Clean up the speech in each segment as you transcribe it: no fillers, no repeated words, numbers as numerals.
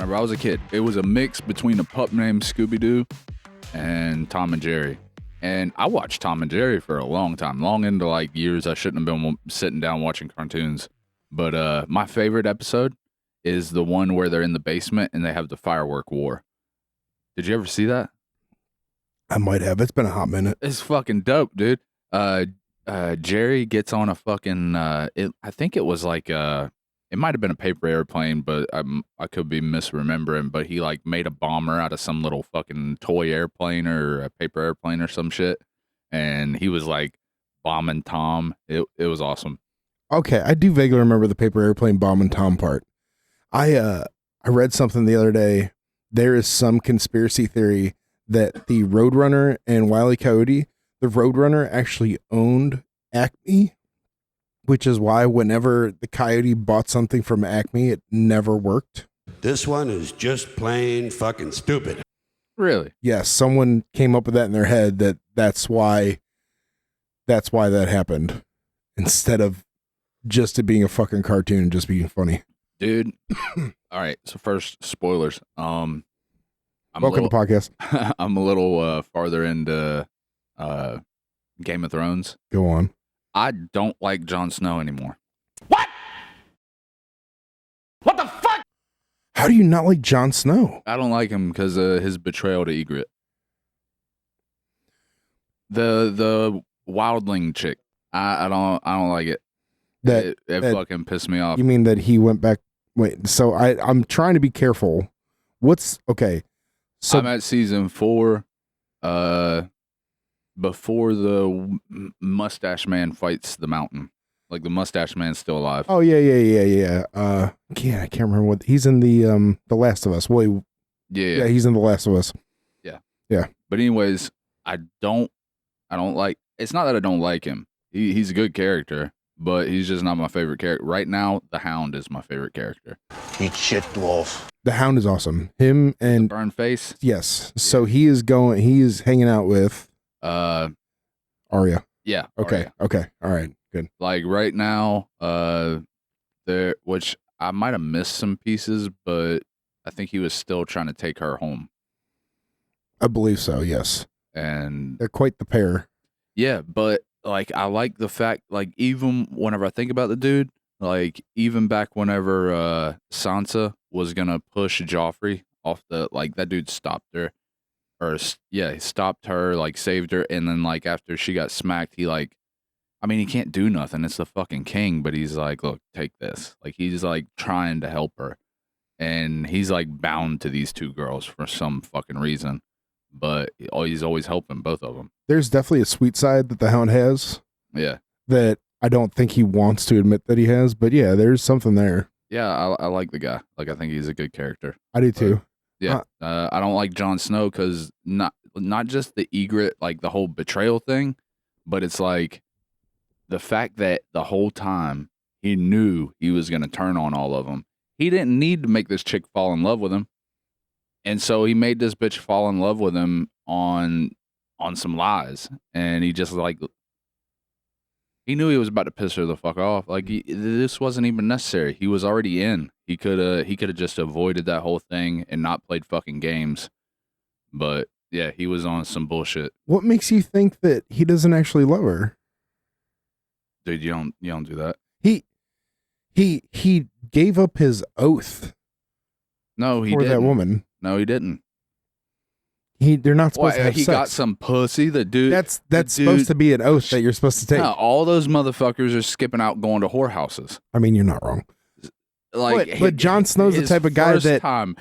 whenever I was a kid. It was a mix between a pup named Scooby-Doo and Tom and Jerry. And I watched Tom and Jerry for a long time, long into like years I shouldn't have been sitting down watching cartoons. But my favorite episode is the one where they're in the basement and they have the firework war. Did you ever see that? I might have. It's been a hot minute. It's fucking dope, dude. Jerry gets on a fucking, I think it was like, it might have been a paper airplane, but I could be misremembering, but he like made a bomber out of some little fucking toy airplane or a paper airplane or some shit. And he was like bombing Tom. It was awesome. Okay, I do vaguely remember the paper airplane bomb and Tom part. I read something the other day. There is some conspiracy theory that the Roadrunner and Wile E. Coyote, the Roadrunner actually owned Acme, which is why whenever the Coyote bought something from Acme, it never worked. This one is just plain fucking stupid. Really? Yes, someone came up with that in their head that's why that happened, instead of just it being a fucking cartoon and just being funny. Dude. All right. So first, spoilers. Welcome to the podcast. I'm a little farther into Game of Thrones. Go on. I don't like Jon Snow anymore. What? What the fuck? How do you not like Jon Snow? I don't like him because of his betrayal to Ygritte. The wildling chick. I don't like it. It fucking pissed me off. You mean that he went back? Wait, so I'm trying to be careful. What's okay? So I'm at season 4. Before the mustache man fights the mountain. Like the mustache man's still alive. Oh yeah. I can't remember what he's in the Last of Us. Well, yeah, he's in the Last of Us. Yeah. But anyways, I don't like. It's not that I don't like him. He's a good character, but he's just not my favorite character right now. The Hound is my favorite character. Eat shit, dwarf. The Hound is awesome. Him and Burn face. Yes. So he is hanging out with Arya. Yeah. Okay. Arya. Okay. All right. Good. Like right now, there, which I might have missed some pieces, but I think he was still trying to take her home. I believe so. Yes. And They're quite the pair. yeah, but like I like the fact, like even whenever I think about the dude, like even back whenever Sansa was gonna push Joffrey off the, like that dude stopped her, or he stopped her, like saved her, and then like after she got smacked, he like, I mean he can't do nothing. It's the fucking king, but he's like, look, take this. Like he's like trying to help her, and he's like bound to these two girls for some fucking reason. But he's always helping both of them. There's definitely a sweet side that the Hound has. Yeah. That I don't think he wants to admit that he has, but yeah, there's something there. Yeah, I like the guy. Like I think he's a good character. I do too. Yeah. I don't like Jon Snow because not just the Ygritte, like the whole betrayal thing, but it's like the fact that the whole time he knew he was going to turn on all of them. He didn't need to make this chick fall in love with him. And so he made this bitch fall in love with him on some lies. And he just like, he knew he was about to piss her the fuck off. Like this wasn't even necessary. He was already in. He could have just avoided that whole thing and not played fucking games. But yeah, he was on some bullshit. What makes you think that he doesn't actually love her? Dude, you don't do that. He gave up his oath. No, he for didn't. that woman. No, he didn't. They're not supposed to have he sex. got some pussy. The dude. That's supposed to be an oath that you're supposed to take. No, all those motherfuckers are skipping out, going to whorehouses. I mean, you're not wrong. Like, but Jon Snow's the type of guy that time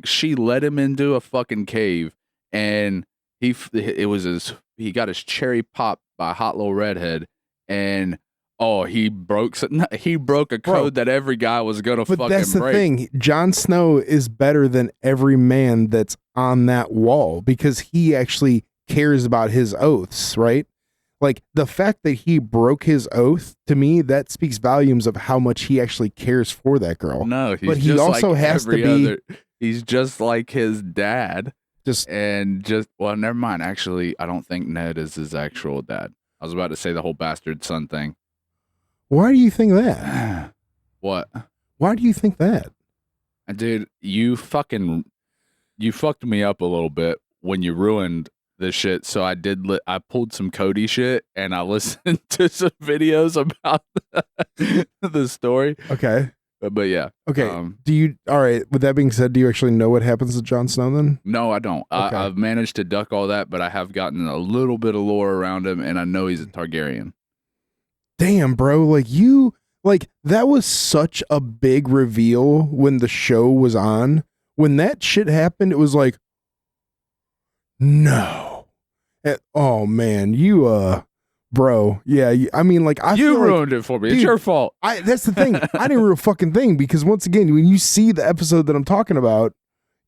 she let him into a fucking cave, and he got his cherry popped by a hot little redhead, and he broke a code that every guy was gonna fucking break. But that's the thing. Jon Snow is better than every man that's on that wall because he actually cares about his oaths, right? Like the fact that he broke his oath, to me, that speaks volumes of how much he actually cares for that girl. No, but he also like has to be. He's just like his dad. Well, never mind. Actually, I don't think Ned is his actual dad. I was about to say the whole bastard son thing. Why do you think that? What? Why do you think that? Dude, you fucked me up a little bit when you ruined this shit. So I pulled some Cody shit and I listened to some videos about the story. Okay. But yeah. Okay. All right. With that being said, do you actually know what happens to Jon Snow then? No, I don't. Okay. I've managed to duck all that, but I have gotten a little bit of lore around him, and I know he's a Targaryen. Damn, bro. That was such a big reveal when the show was on. When that shit happened, it was like, no. Oh man, bro. Yeah, I You ruined it for me. Dude, it's your fault. That's the thing. I didn't ruin a fucking thing because once again, when you see the episode that I'm talking about,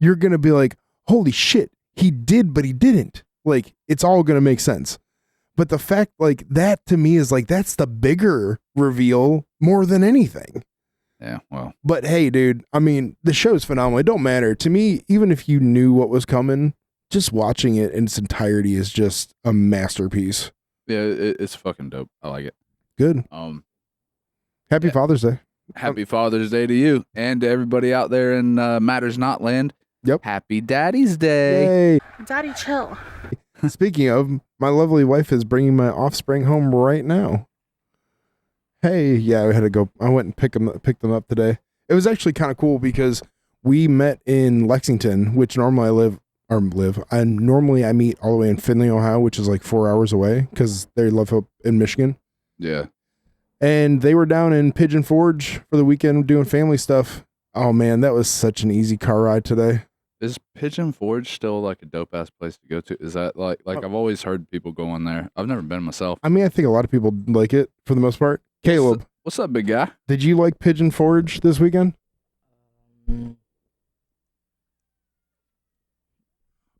you're gonna be like, holy shit, he did, but he didn't. Like, it's all gonna make sense. But the fact, that to me is that's the bigger reveal more than anything. Yeah, well. But hey, dude, the show's phenomenal. It don't matter. To me, even if you knew what was coming, just watching it in its entirety is just a masterpiece. Yeah, it's fucking dope. I like it. Good. Happy Father's Day. Happy Father's Day to you and to everybody out there in Matters Not Land. Yep. Happy Daddy's Day. Yay. Daddy, chill. Speaking of, my lovely wife is bringing my offspring home right now. Hey, yeah, I went and picked them up today. It was actually kind of cool because we met in Lexington, which normally I meet all the way in Findlay, Ohio, which is 4 hours away because they live up in Michigan. Yeah. And they were down in Pigeon Forge for the weekend doing family stuff. Oh man, that was such an easy car ride today. Is Pigeon Forge still a dope ass place to go to? Is that I've always heard people going there. I've never been myself. I think a lot of people like it for the most part. Caleb, what's up, big guy? did you like Pigeon Forge this weekend?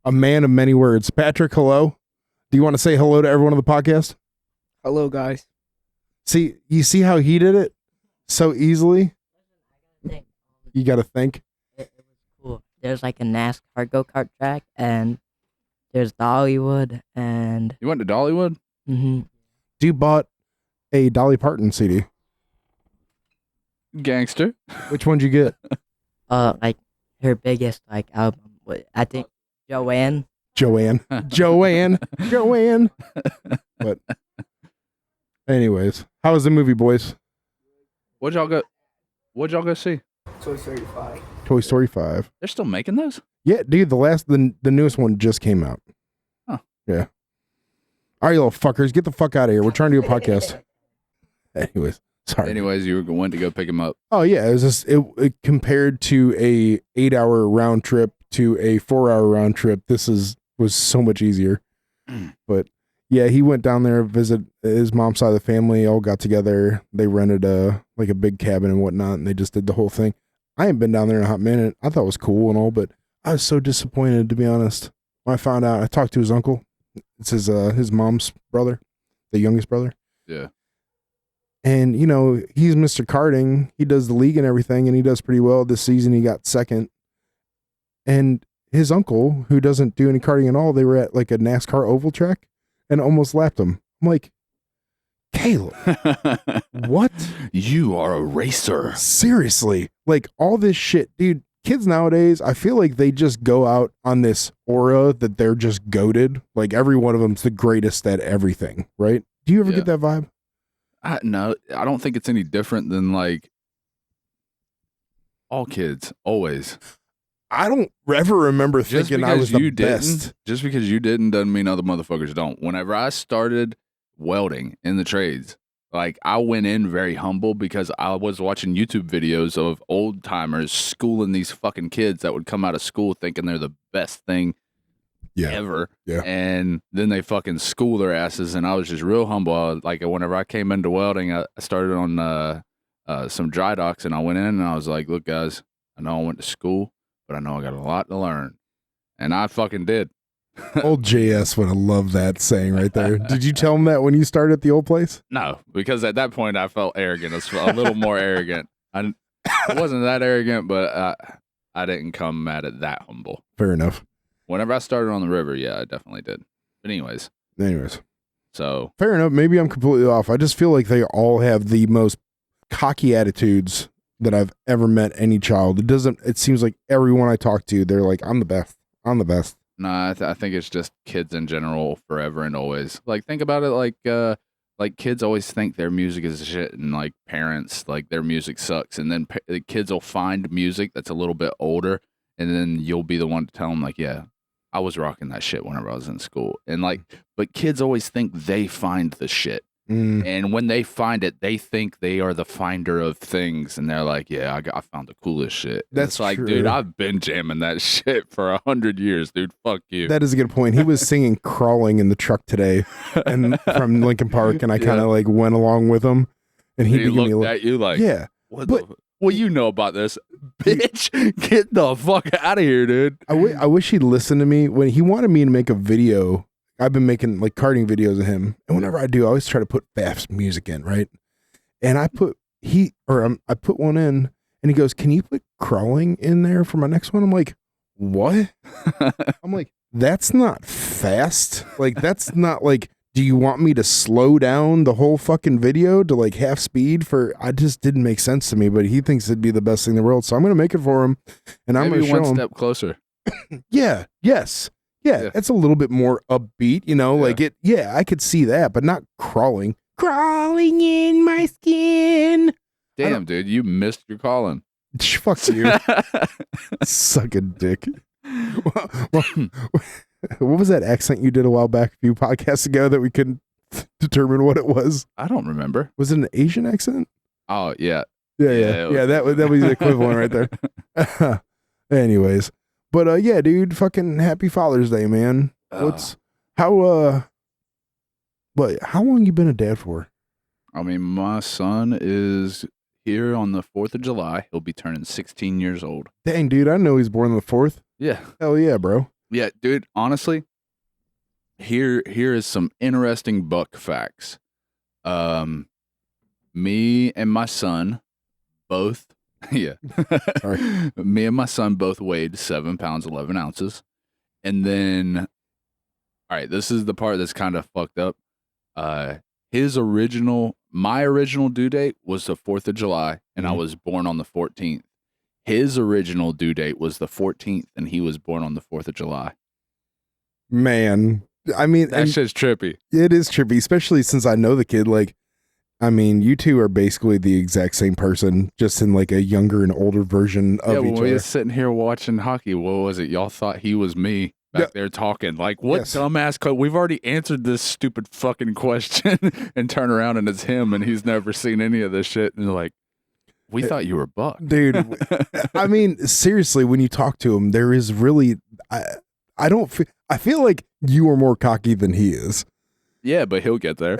A man of many words. Patrick, hello. Do you want to say hello to everyone on the podcast? Hello, guys. You see how he did it so easily? You got to think. It was cool. There's a NASCAR go-kart track, and there's Dollywood, and... You went to Dollywood? Mm-hmm. You bought a Dolly Parton CD. Gangster. Which one did you get? Her biggest, album. I think Joanne. Joanne. But anyways, how was the movie, boys? What'd y'all go see? Toy Story 5. They're still making those? Yeah, dude, the newest one just came out. Huh. Yeah. All right, you little fuckers, get the fuck out of here. We're trying to do a podcast. Anyways, sorry. Anyways, you went to go pick him up. Oh yeah, it was just it compared to a 8-hour round trip to a 4-hour round trip. This was so much easier. But yeah, he went down there to visit his mom's side of the family. All got together. They rented a big cabin and whatnot, and they just did the whole thing. I ain't been down there in a hot minute. I thought it was cool and all, but I was so disappointed, to be honest. When I found out, I talked to his uncle. It's his mom's brother, the youngest brother. Yeah. And, he's Mr. Karting. He does the league and everything, and he does pretty well. This season, he got second. And his uncle, who doesn't do any karting at all, they were at a NASCAR oval track and almost lapped him. I'm like, Caleb, what? You are a racer. Seriously. All this shit, dude. Kids nowadays, I feel like they just go out on this aura that they're just goated. Every one of them's the greatest at everything, right? Do you ever get that vibe? No, I don't think it's any different than all kids, always. I don't ever remember thinking I was the best. Just because you didn't doesn't mean other motherfuckers don't. Whenever I started welding in the trades, I went in very humble because I was watching YouTube videos of old timers schooling these fucking kids that would come out of school thinking they're the best thing ever. Yeah. And then they fucking school their asses. And I was just real humble. Whenever I came into welding, I started on some dry docks, and I went in and I was like, look, guys, I know I went to school, but I know I got a lot to learn. And I fucking did. Old JS would have loved that saying right there. Did you tell him that when you started at the old place? No, because at that point I felt arrogant. I was a little more arrogant. I wasn't that arrogant, but I didn't come at it that humble. Fair enough. Whenever I started on the river, yeah, I definitely did. But anyways. So. Fair enough. Maybe I'm completely off. I just feel like they all have the most cocky attitudes that I've ever met any child. It seems like everyone I talk to, they're like, I'm the best. I'm the best. Nah, I think it's just kids in general, forever and always. Like, think about it like kids always think their music is shit, and like parents, like their music sucks. And then the kids will find music that's a little bit older, and then you'll be the one to tell them, like, yeah, I was rocking that shit whenever I was in school. And like, but kids always think they find the shit. And when they find it, they think they are the finder of things, and they're like, "Yeah, I found the coolest shit." And That's it's like, true. dude, I've been jamming that shit for 100 years, dude. Fuck you. That is a good point. He was singing "Crawling" in the truck today, and from Linkin Park, and I kind of like went along with him, and he began me looked at you like, yeah. what but- what you know about this, bitch? Get the fuck out of here, dude. I wish he'd listened to me when he wanted me to make a video. I've been making like karting videos of him, and whenever I do, I always try to put Faf's music in, right? And I put one in, and he goes, "Can you put Crawling in there for my next one?" I'm like, "What?" I'm like, "That's not fast. Like, that's not like. Do you want me to slow down the whole fucking video to like half speed for?" I just didn't make sense to me, but he thinks it'd be the best thing in the world, so I'm gonna make it for him, and I'm Maybe gonna show one him. step closer. Yeah. Yes. Yeah, it's a little bit more upbeat, you know, like it. Yeah, I could see that, but not crawling. Crawling in my skin. Damn, dude, you missed your calling. Fuck you. Suck a dick. What was that accent you did a while back, a few podcasts ago, that we couldn't determine what it was? I don't remember. Was it an Asian accent? Oh yeah, Yeah. That was the equivalent right there. Anyways, but yeah, dude, fucking happy Father's Day, man. How long you been a dad for? I mean, my son is here on the 4th of July. He'll be turning 16 years old. Dang, dude, I know he's born on the 4th. Yeah. Hell yeah, bro. Yeah, dude, honestly, here is some interesting buck facts. Me and my son both Sorry. Me and my son both weighed 7 pounds 11 ounces. And then, all right, this is the part that's kind of fucked up. My original due date was the 4th of July, and I was born on the 14th. His original due date was the 14th, and he was born on the 4th of July. Man, I mean, That shit's trippy. it is trippy, especially since I know the kid. Like, I mean, you two are basically the exact same person, just in like a younger and older version of When each we other. were sitting here watching hockey, what was it? Y'all thought he was me back there talking. Like, what Yes. dumbass? We've already answered this stupid fucking question and turn around and it's him and he's never seen any of this shit. And they're like, we thought you were Buck. Dude, I mean, seriously, when you talk to him, there is really, I feel like you are more cocky than he is. Yeah, but he'll get there.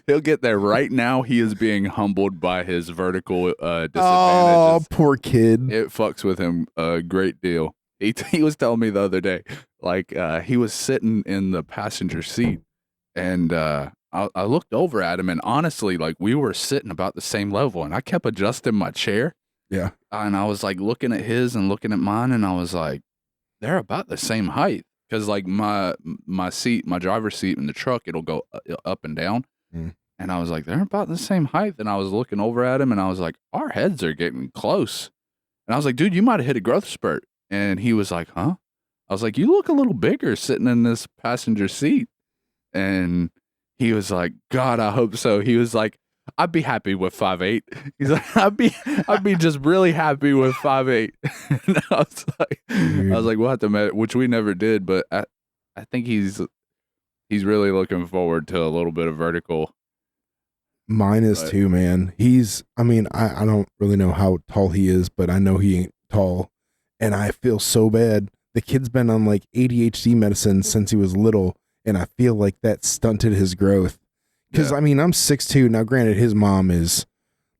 He'll get there. Right now, he is being humbled by his vertical Oh, disadvantages. poor kid. It fucks with him a great deal. He was telling me the other day, like he was sitting in the passenger seat, and I looked over at him, and honestly, like we were sitting about the same level, and I kept adjusting my chair. Yeah. And I was like looking at his and looking at mine, and I was like, they're about the same height. Because like my seat, my driver's seat in the truck, it'll go up and down. Mm. And I was like, they're about the same height. And I was looking over at him, and I was like, our heads are getting close. And I was like, dude, you might have hit a growth spurt. And he was like, huh? I was like, you look a little bigger sitting in this passenger seat. And he was like, God, I hope so. He was like, I'd be happy with 5'8". He's like, I'd be just really happy with 5'8". And I was like, we'll have to measure, which we never did, but I think he's really looking forward to a little bit of vertical. Mine is But- too, man. I don't really know how tall he is, but I know he ain't tall. And I feel so bad. The kid's been on like ADHD medicine since he was little, and I feel like that stunted his growth. Because Yeah. I mean, I'm 6'2". Now, granted, his mom is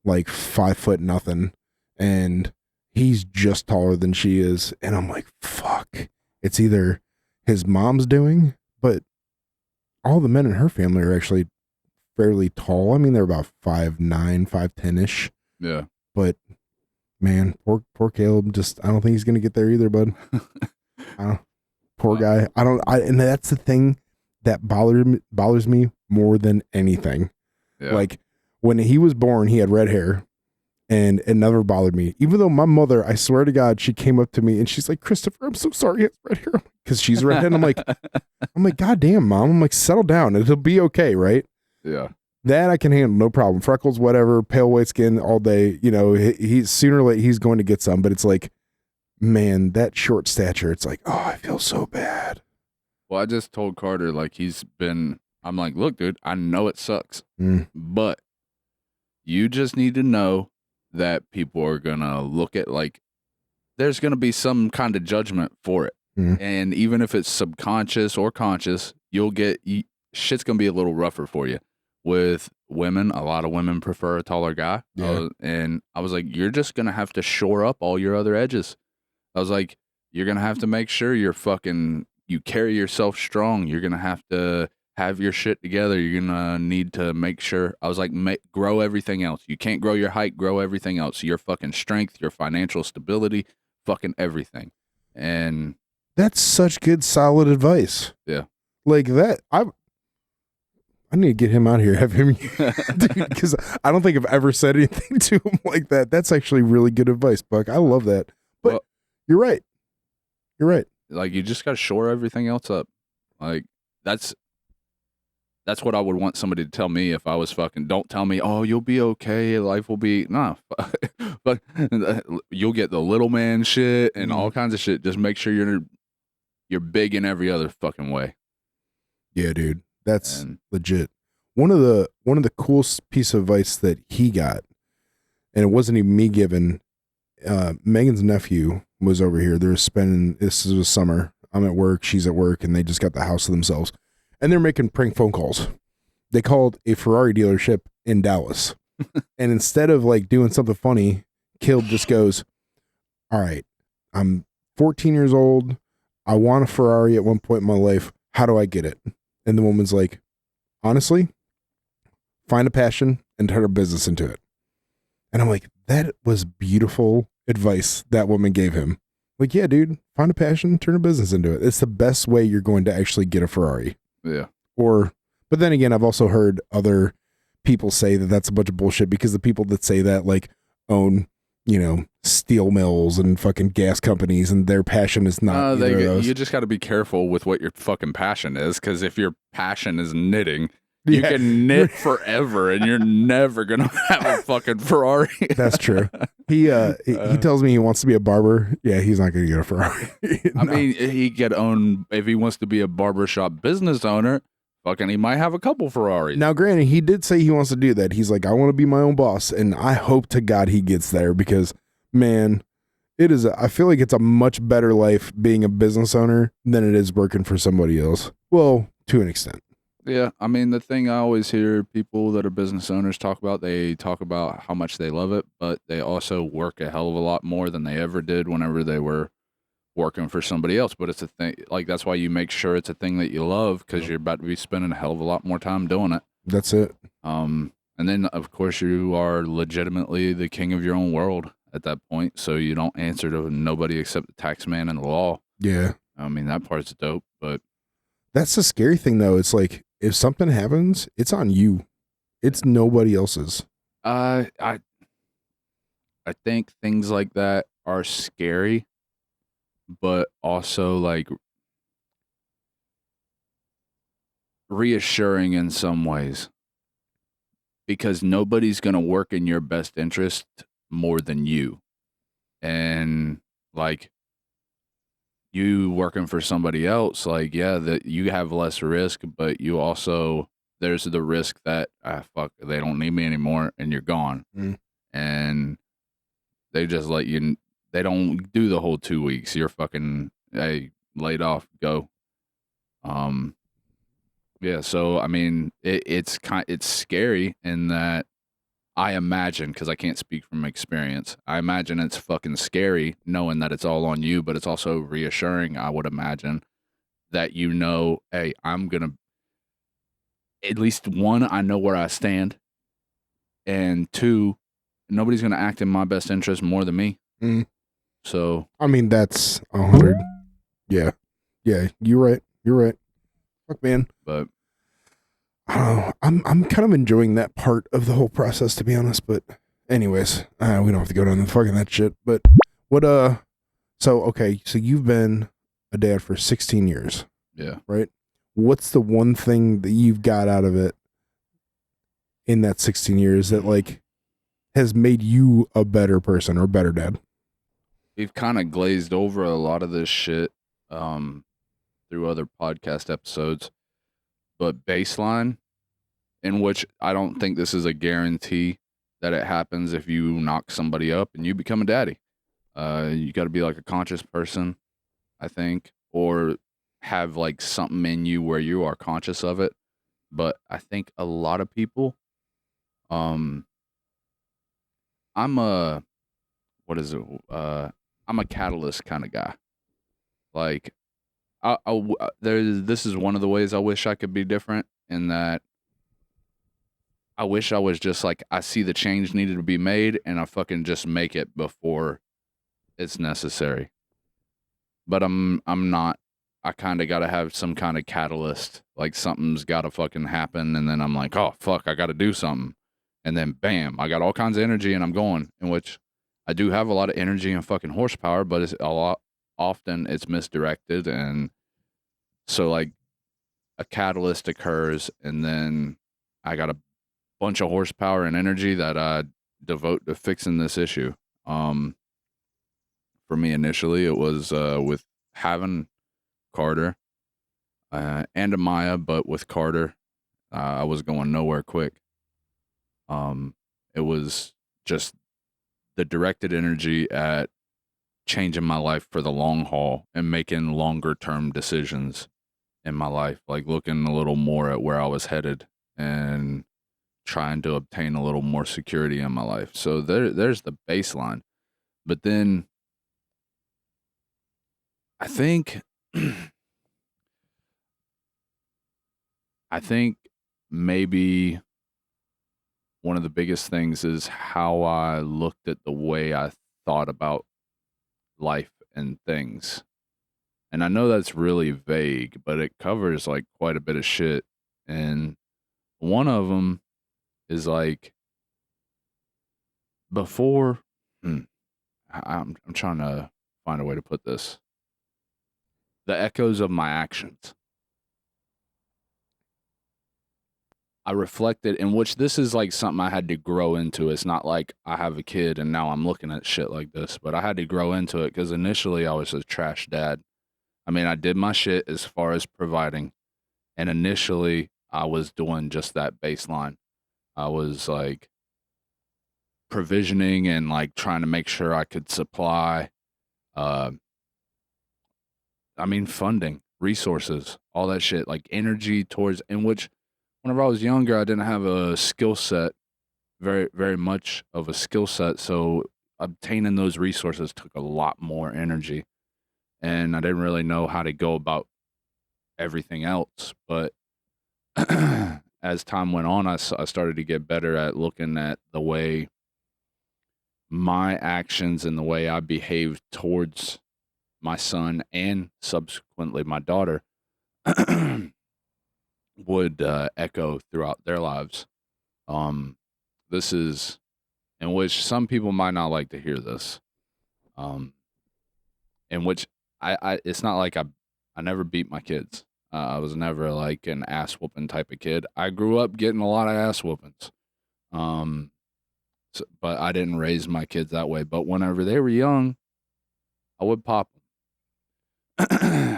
like 5' nothing, and he's just taller than she is. And I'm like, fuck. It's either his mom's doing, but all the men in her family are actually fairly tall. I mean, they're about 5'9", 5'10" Yeah. but man, poor Caleb. I don't think he's gonna get there either, bud. Poor guy. And that's the thing that bothers me more than anything. Yeah. Like When he was born, he had red hair, and it never bothered me. Even though my mother, I swear to God, she came up to me and she's like, Christopher, I'm so sorry he has red hair. Because she's redhead. I'm like, God damn, Mom. I'm like, settle down. It'll be okay, right? Yeah. That I can handle, no problem. Freckles, whatever, pale white skin all day. You know, he's sooner or later he's going to get some, but it's like, man, that short stature, it's like, oh, I feel so bad. Well, I just told Carter, like, I'm like, look, dude, I know it sucks, but you just need to know that people are going to look at, like, there's going to be some kind of judgment for it. And even if it's subconscious or conscious, shit's going to be a little rougher for you. With women, a lot of women prefer a taller guy. Yeah. And I was like, you're just going to have to shore up all your other edges. I was like, you're going to have to make sure you carry yourself strong. You're going to have your shit together. You're going to need to make sure. I was like, grow everything else. You can't grow your height, grow everything else. Your fucking strength, your financial stability, fucking everything. And that's such good, solid advice. Yeah. Like that, I need to get him out here, have him, dude, because I don't think I've ever said anything to him like that. That's actually really good advice, Buck. I love that. But well, you're right. You're right. Like, you just got to shore everything else up. Like, that's what I would want somebody to tell me if I was fucking, don't tell me, oh, you'll be okay. Life will be, nah, but you'll get the little man shit and all kinds of shit. Just make sure you're big in every other fucking way. Yeah, dude. That's legit. One of the coolest piece of advice that he got, and it wasn't even me giving, Megan's nephew was over here. They're spending, this is summer. I'm at work, she's at work, and they just got the house to themselves. And they're making prank phone calls. They called a Ferrari dealership in Dallas. And instead of like doing something funny, Caleb just goes, all right, I'm 14 years old. I want a Ferrari at one point in my life. How do I get it? And the woman's like, honestly, find a passion and turn a business into it. And I'm like, that was beautiful advice that woman gave him. Like, yeah, dude, find a passion, turn a business into it. It's the best way you're going to actually get a Ferrari. Yeah. But then again, I've also heard other people say that that's a bunch of bullshit because the people that say that like own, you know, steel mills and fucking gas companies, and their passion is not either of those. You just got to be careful with what your fucking passion is, because if your passion is knitting, you can knit forever and you're never gonna have a fucking Ferrari. That's true. He tells me he wants to be a barber. Yeah, he's not gonna get a Ferrari. No. I mean, he could own, if he wants to be a barbershop business owner, fucking he might have a couple Ferraris. Now, granted, he did say he wants to do that. He's like, I want to be my own boss, and I hope to God he gets there, because man, I feel like it's a much better life being a business owner than it is working for somebody else. Well, to an extent. Yeah, I mean, the thing I always hear people that are business owners talk about, they talk about how much they love it, but they also work a hell of a lot more than they ever did whenever they were working for somebody else. But it's a thing, like, that's why you make sure it's a thing that you love, because you're about to be spending a hell of a lot more time doing it. That's it. And then, of course, you are legitimately the king of your own world at that point, so you don't answer to nobody except the tax man and the law. Yeah. I mean, that part's dope, but that's the scary thing, though. It's like, if something happens, it's on you. It's nobody else's. I think things like that are scary, but also like reassuring in some ways, because nobody's going to work in your best interest more than you. And like, you working for somebody else, like, yeah, that you have less risk, but you also, there's the risk that fuck, they don't need me anymore and you're gone. And they just let you, they don't do the whole 2 weeks. You're fucking, hey, laid off, go. Yeah, so I mean, it's scary in that, I imagine, because I can't speak from experience, I imagine it's fucking scary knowing that it's all on you, but it's also reassuring, I would imagine, that you know, hey, I'm going to, at least one, I know where I stand, and two, nobody's going to act in my best interest more than me. So. I mean, that's 100. Yeah. Yeah, you're right. You're right. Fuck, man. But I don't know. I'm kind of enjoying that part of the whole process, to be honest. But anyways, we don't have to go down the fucking that shit. But what so okay, so you've been a dad for 16 years, Yeah. right? What's the one thing that you've got out of it in that 16 years that like has made you a better person or better dad? We've kind of glazed over a lot of this shit through other podcast episodes, but baseline, in which I don't think this is a guarantee that it happens if you knock somebody up and you become a daddy. You got to be like a conscious person, I think, or have like something in you where you are conscious of it. But I think a lot of people, I'm a, what is it? I'm a catalyst kind of guy. Like, this is one of the ways I wish I could be different, in that I wish I was just like, I see the change needed to be made and I fucking just make it before it's necessary. But I'm not. I kind of got to have some kind of catalyst. Like something's got to fucking happen, and then I'm like, oh fuck, I got to do something, and then bam, I got all kinds of energy and I'm going. In which I do have a lot of energy and fucking horsepower, but it's a lot often it's misdirected, and so like a catalyst occurs, and then I got a bunch of horsepower and energy that I devote to fixing this issue. For me initially, it was with having Carter and Amaya, but with Carter, I was going nowhere quick. It was just the directed energy at changing my life for the long haul and making longer term decisions in my life, like looking a little more at where I was headed and trying to obtain a little more security in my life. So there's the baseline. But then I think I think maybe one of the biggest things is how I looked at the way I thought about life and things. And I know that's really vague, but it covers like quite a bit of shit. And one of them is like before, I'm trying to find a way to put this. The echoes of my actions. I reflected, in which this is like something I had to grow into. It's not like I have a kid and now I'm looking at shit like this, but I had to grow into it because initially I was a trash dad. I mean, I did my shit as far as providing, and initially I was doing just that baseline. I was like provisioning and like trying to make sure I could supply, uh, funding, resources, all that shit, like energy towards, in which whenever I was younger, I didn't have a skill set, very, very much of a skill set. So obtaining those resources took a lot more energy. And I didn't really know how to go about everything else. But as time went on, I started to get better at looking at the way my actions and the way I behaved towards my son and subsequently my daughter would echo throughout their lives. This is in which some people might not like to hear this. In which I it's not like I never beat my kids. I was never like an ass whooping type of kid. I grew up getting a lot of ass whoopings. But I didn't raise my kids that way. But whenever they were young, I would pop them.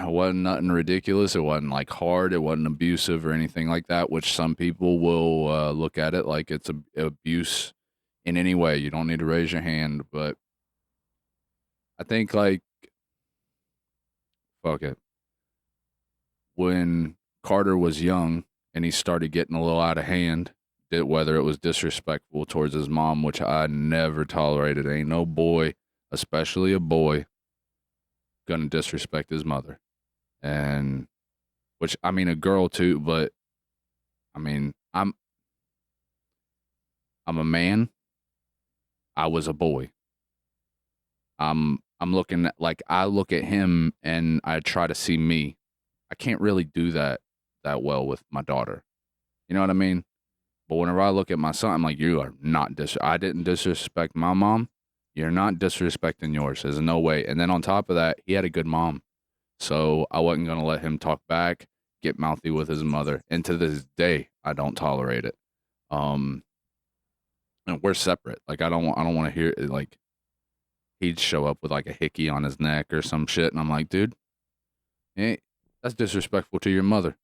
It wasn't nothing ridiculous. It wasn't like hard. It wasn't abusive or anything like that, which some people will look at it like it's abuse in any way. You don't need to raise your hand. But I think like, fuck it. When Carter was young and he started getting a little out of hand, whether it was disrespectful towards his mom, which I never tolerated. Ain't no boy, especially a boy, gonna disrespect his mother. And which, I mean, a girl too, but I mean, I'm a man. I was a boy. I'm looking at, like, I look at him and I try to see me. I can't really do that well with my daughter. You know what I mean? But whenever I look at my son, I'm like, you are not I didn't disrespect my mom. You're not disrespecting yours. There's no way. And then on top of that, he had a good mom. So I wasn't going to let him talk back, get mouthy with his mother. And to this day, I don't tolerate it. And we're separate. Like, I don't want to hear it. Like, he'd show up with like a hickey on his neck or some shit. And I'm like, dude, hey, that's disrespectful to your mother.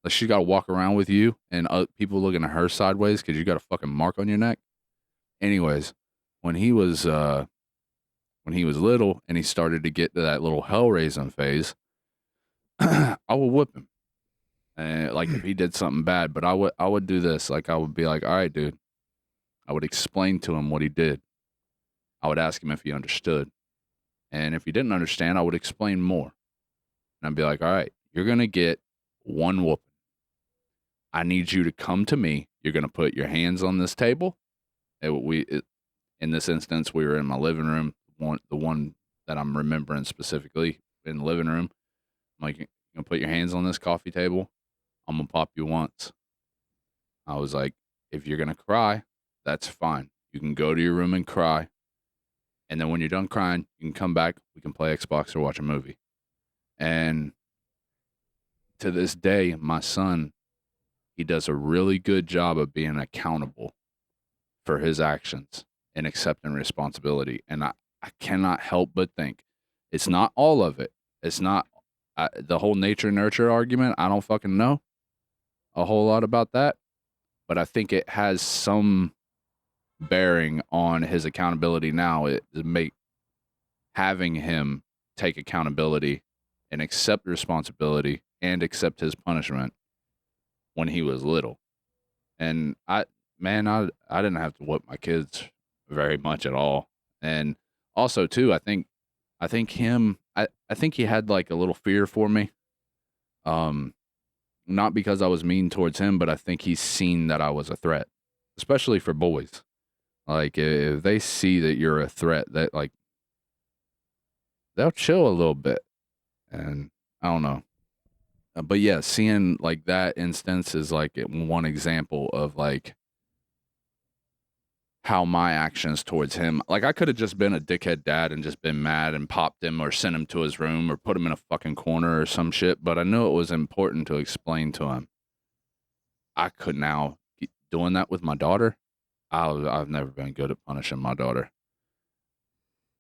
Like, she got to walk around with you and people looking at her sideways because you got a fucking mark on your neck. Anyways, when he was little and he started to get to that little hell raising phase, I would whip him. And like if he did something bad, but I would do this. Like I would be like, all right, dude. I would explain to him what he did. I would ask him if he understood. And if he didn't understand, I would explain more. And I'd be like, all right, you're going to get one whooping. I need you to come to me. You're going to put your hands on this table. In this instance, we were in my living room, the one that I'm remembering specifically in the living room. I'm like, you're going to put your hands on this coffee table. I'm going to pop you once. I was like, if you're going to cry, that's fine. You can go to your room and cry. And then when you're done crying, you can come back. We can play Xbox or watch a movie. And to this day, my son, he does a really good job of being accountable for his actions and accepting responsibility. And I cannot help but think it's not all of it. It's not the whole nature nurture argument. I don't fucking know a whole lot about that, but I think it has some bearing on his accountability now. Having him take accountability and accept responsibility and accept his punishment when he was little. And I didn't have to whip my kids very much at all. And also too, I think he had like a little fear for me. Not because I was mean towards him, but I think he's seen that I was a threat, especially for boys. Like if they see that you're a threat, that like they'll chill a little bit. And I don't know. But yeah, seeing like that instance is like one example of like how my actions towards him, like I could have just been a dickhead dad and just been mad and popped him or sent him to his room or put him in a fucking corner or some shit. But I knew it was important to explain to him. I could now keep doing that with my daughter. I've never been good at punishing my daughter.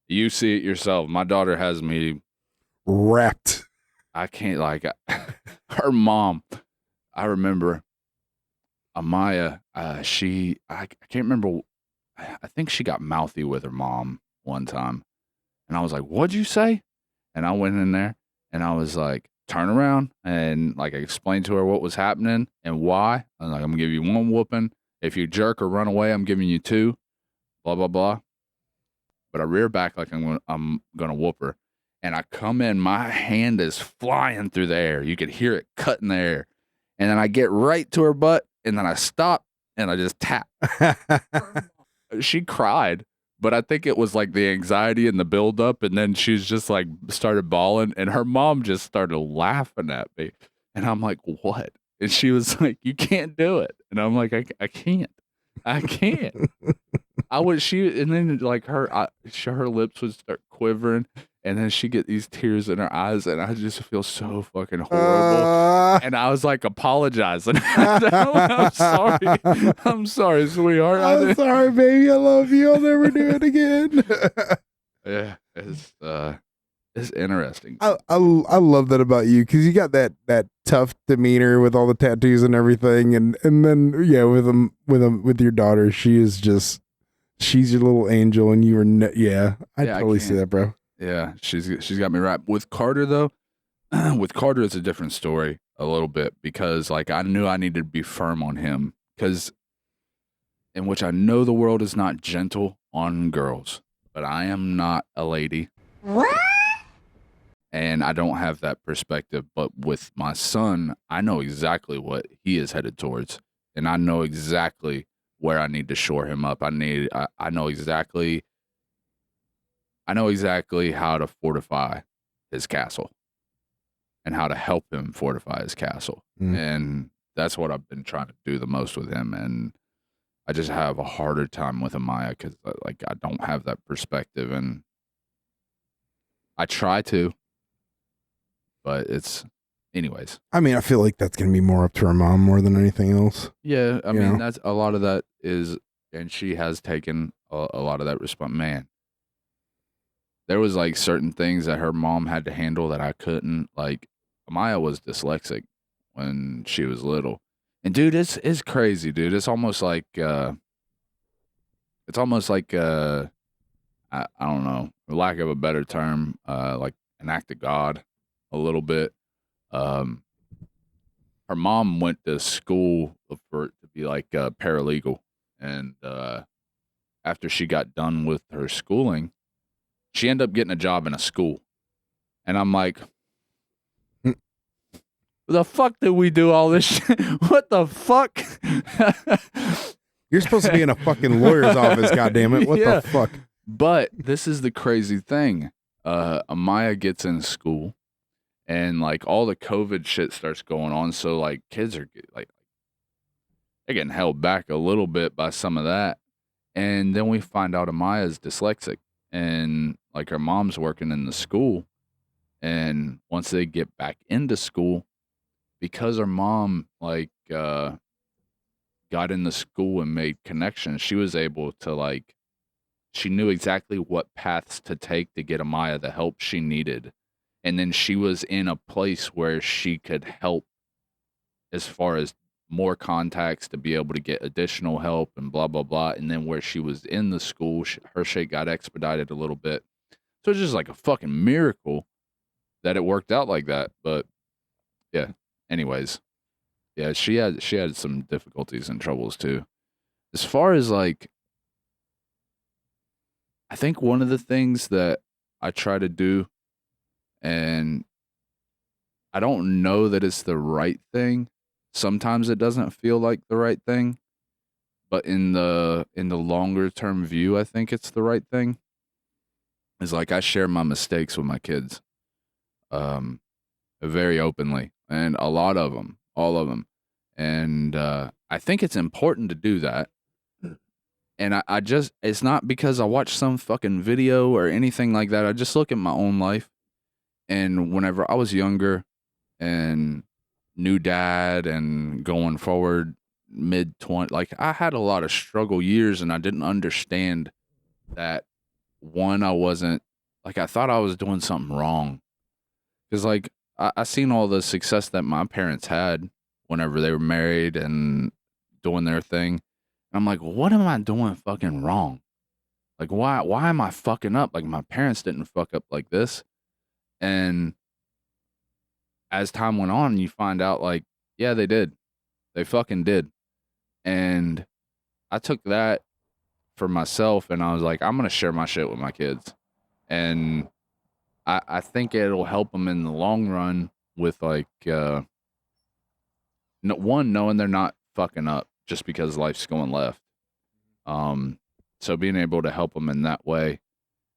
You see it yourself. My daughter has me wrapped. I can't like her mom. I remember Amaya. I can't remember. I think she got mouthy with her mom one time, and I was like, "What'd you say?" And I went in there and I was like, "Turn around," and like I explained to her what was happening and why. I was like, "I'm gonna give you one whooping. If you jerk or run away, I'm giving you two." Blah blah blah. But I rear back like I'm gonna whoop her. And I come in, my hand is flying through the air. You could hear it cut in the air. And then I get right to her butt, and then I stop, and I just tap. She cried, but I think it was like the anxiety and the buildup, and then she's just like started bawling, and her mom just started laughing at me. And I'm like, what? And she was like, you can't do it. And I'm like, I can't. And then like her lips would start quivering, and then she get these tears in her eyes, and I just feel so fucking horrible. And I was like apologizing. I'm sorry, sweetheart. I'm sorry, baby. I love you. I'll never do it again. Yeah, it's interesting. I love that about you because you got that tough demeanor with all the tattoos and everything, and then yeah, with your daughter, she's your little angel, and you were I totally see that, bro. Yeah, she's got me right. With Carter though, with Carter it's a different story a little bit because like I knew I needed to be firm on him because in which I know the world is not gentle on girls, but I am not a lady. What? And I don't have that perspective. But with my son, I know exactly what he is headed towards, and I know exactly where I need to shore him up. I know exactly how to fortify his castle and how to help him fortify his castle. And that's what I've been trying to do the most with him, and I just have a harder time with Amaya because like I don't have that perspective, and I try to, but it's anyways. I mean, I feel like that's gonna be more up to her mom more than anything else. Yeah, I You mean know? that's a lot of that is, and she has taken a lot of that response. Man, there was like certain things that her mom had to handle that I couldn't. Like Amaya was dyslexic when she was little, and dude, it's crazy, dude. It's almost like I don't know, for lack of a better term, like an act of God, a little bit. Um, her mom went to school for it to be like a paralegal, and after she got done with her schooling, she ended up getting a job in a school, and I'm like, Mm. the fuck did we do all this shit? What the fuck? You're supposed to be in a fucking lawyer's office, goddammit. What Yeah. the fuck? But this is the crazy thing. Amaya gets in school, and like all the COVID shit starts going on. So like kids are like they're getting held back a little bit by some of that. And then we find out Amaya's dyslexic, and like her mom's working in the school. And once they get back into school, because her mom like got in the school and made connections, she was able to like she knew exactly what paths to take to get Amaya the help she needed. And then she was in a place where she could help as far as more contacts to be able to get additional help and blah, blah, blah. And then where she was in the school, her shit got expedited a little bit. So it's just like a fucking miracle that it worked out like that. But yeah, anyways, yeah, she had some difficulties and troubles too. As far as like, I think one of the things that I try to do, and I don't know that it's the right thing. Sometimes it doesn't feel like the right thing, but in the longer term view, I think it's the right thing. Is like I share my mistakes with my kids, um, very openly, and a lot of them, all of them, and I think it's important to do that. And I just, it's not because I watch some fucking video or anything like that. I just look at my own life. And whenever I was younger and new dad and going forward mid 20, like I had a lot of struggle years, and I didn't understand that one, I wasn't like, I thought I was doing something wrong. Cause like I seen all the success that my parents had whenever they were married and doing their thing. And I'm like, what am I doing fucking wrong? Like, why am I fucking up? Like, my parents didn't fuck up like this. And as time went on, you find out, like, yeah, they did. They fucking did. And I took that for myself, and I was like, I'm going to share my shit with my kids. And I think it'll help them in the long run with, like, one, knowing they're not fucking up just because life's going left. So being able to help them in that way.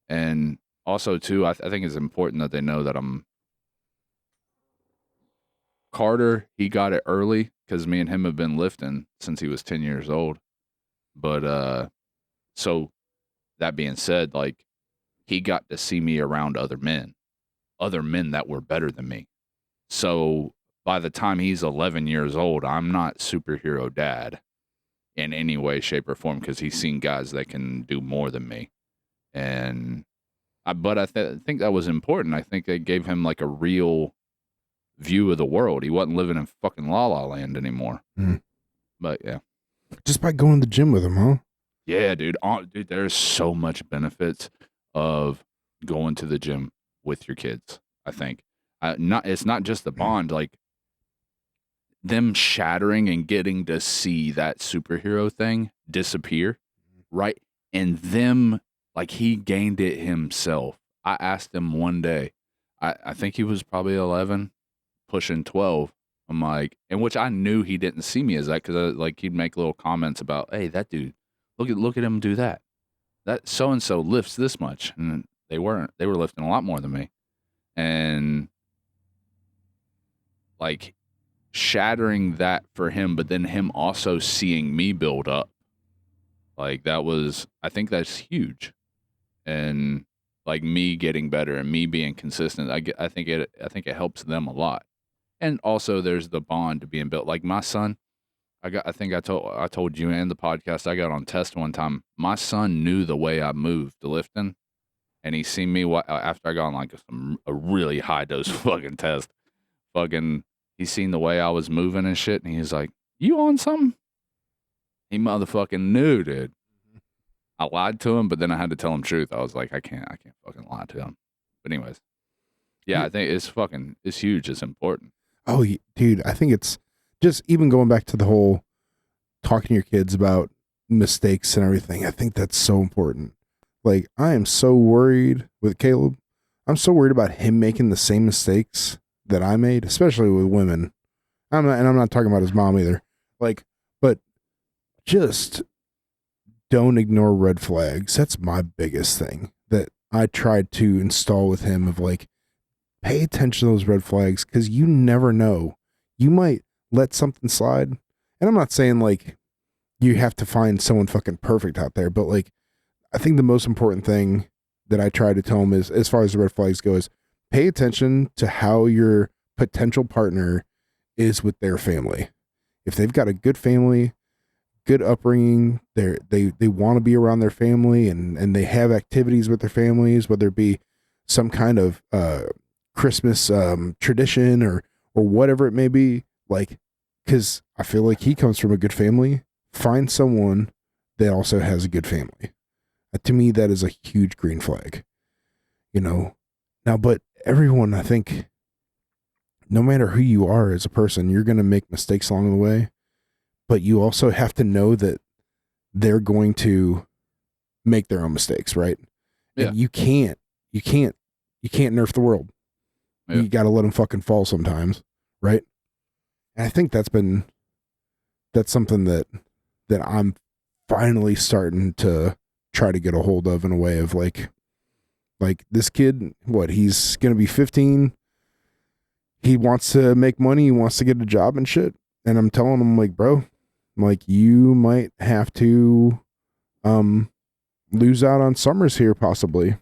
And also, too, I think it's important that they know that Carter, he got it early because me and him have been lifting since he was 10 years old. But, so that being said, like, he got to see me around other men that were better than me. So by the time he's 11 years old, I'm not superhero dad in any way, shape, or form because he's seen guys that can do more than me. And but I think that was important. I think it gave him like a real view of the world. He wasn't living in fucking La La Land anymore. Mm. But yeah. Just by going to the gym with him, huh? Yeah, dude. Dude, there's so much benefits of going to the gym with your kids. I think it's not just the bond, like them shattering and getting to see that superhero thing disappear, right? And them, like, he gained it himself. I asked him one day, I think he was probably 11, pushing 12. I'm like, in which I knew he didn't see me as that because like he'd make little comments about, hey, that dude, look at him do that. That so and so lifts this much, and they weren't. They were lifting a lot more than me, and like shattering that for him, but then him also seeing me build up. Like I think that's huge. And like me getting better and me being consistent, I think it helps them a lot. And also there's the bond being built. Like my son, I think I told you in the podcast, I got on test one time. My son knew the way I moved lifting, and he seen me after I got on like a really high dose fucking test. Fucking, he seen the way I was moving and shit, and he was like, "You on something?" He motherfucking knew, dude. I lied to him, but then I had to tell him truth. I was like, I can't fucking lie to him. But anyways, yeah, I think it's huge. It's important. Oh, dude, I think it's just even going back to the whole talking to your kids about mistakes and everything. I think that's so important. Like, I am so worried with Caleb. I'm so worried about him making the same mistakes that I made, especially with women. I'm not talking about his mom either. Like, but just don't ignore red flags. That's my biggest thing that I tried to install with him of like, pay attention to those red flags because you never know. You might let something slide. And I'm not saying like you have to find someone fucking perfect out there, but like I think the most important thing that I try to tell him is, as far as the red flags go, is pay attention to how your potential partner is with their family. If they've got a good family, good upbringing, they want to be around their family and they have activities with their families, whether it be some kind of Christmas tradition or whatever it may be, like, because I feel like he comes from a good family. Find someone that also has a good family. To me, that is a huge green flag, you know. Now, but everyone, I think, no matter who you are as a person, you're going to make mistakes along the way, but you also have to know that they're going to make their own mistakes, right? Yeah. And you can't nerf the world. Yeah. You got to let them fucking fall sometimes, right? And I think that's something that I'm finally starting to try to get a hold of in a way of like this kid, he's going to be 15. He wants to make money. He wants to get a job and shit. And I'm telling him like, bro, like you might have to, lose out on summers here possibly,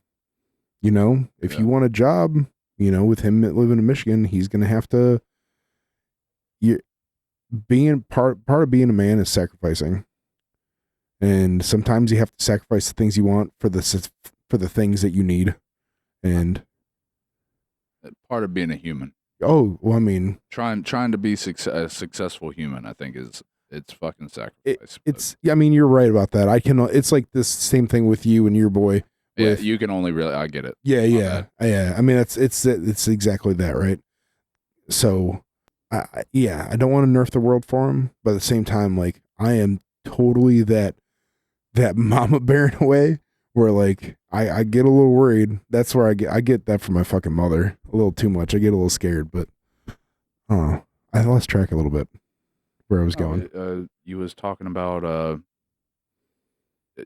you know, if you want a job, you know, with him living in Michigan, he's going to have to, being part of being a man is sacrificing. And sometimes you have to sacrifice the things you want for the things that you need. And part of being a human. Oh, well, I mean, trying to be a successful human, I think it's fucking sacrifice. I mean, you're right about that. It's like this same thing with you and your boy. Yeah, you can only really, I get it. Yeah. I mean, it's exactly that, right? So, I don't want to nerf the world for him, but at the same time, like, I am totally that mama bear in a way where like I get a little worried. That's where I get that from my fucking mother a little too much. I get a little scared, but I lost track a little bit where I was going. You was talking about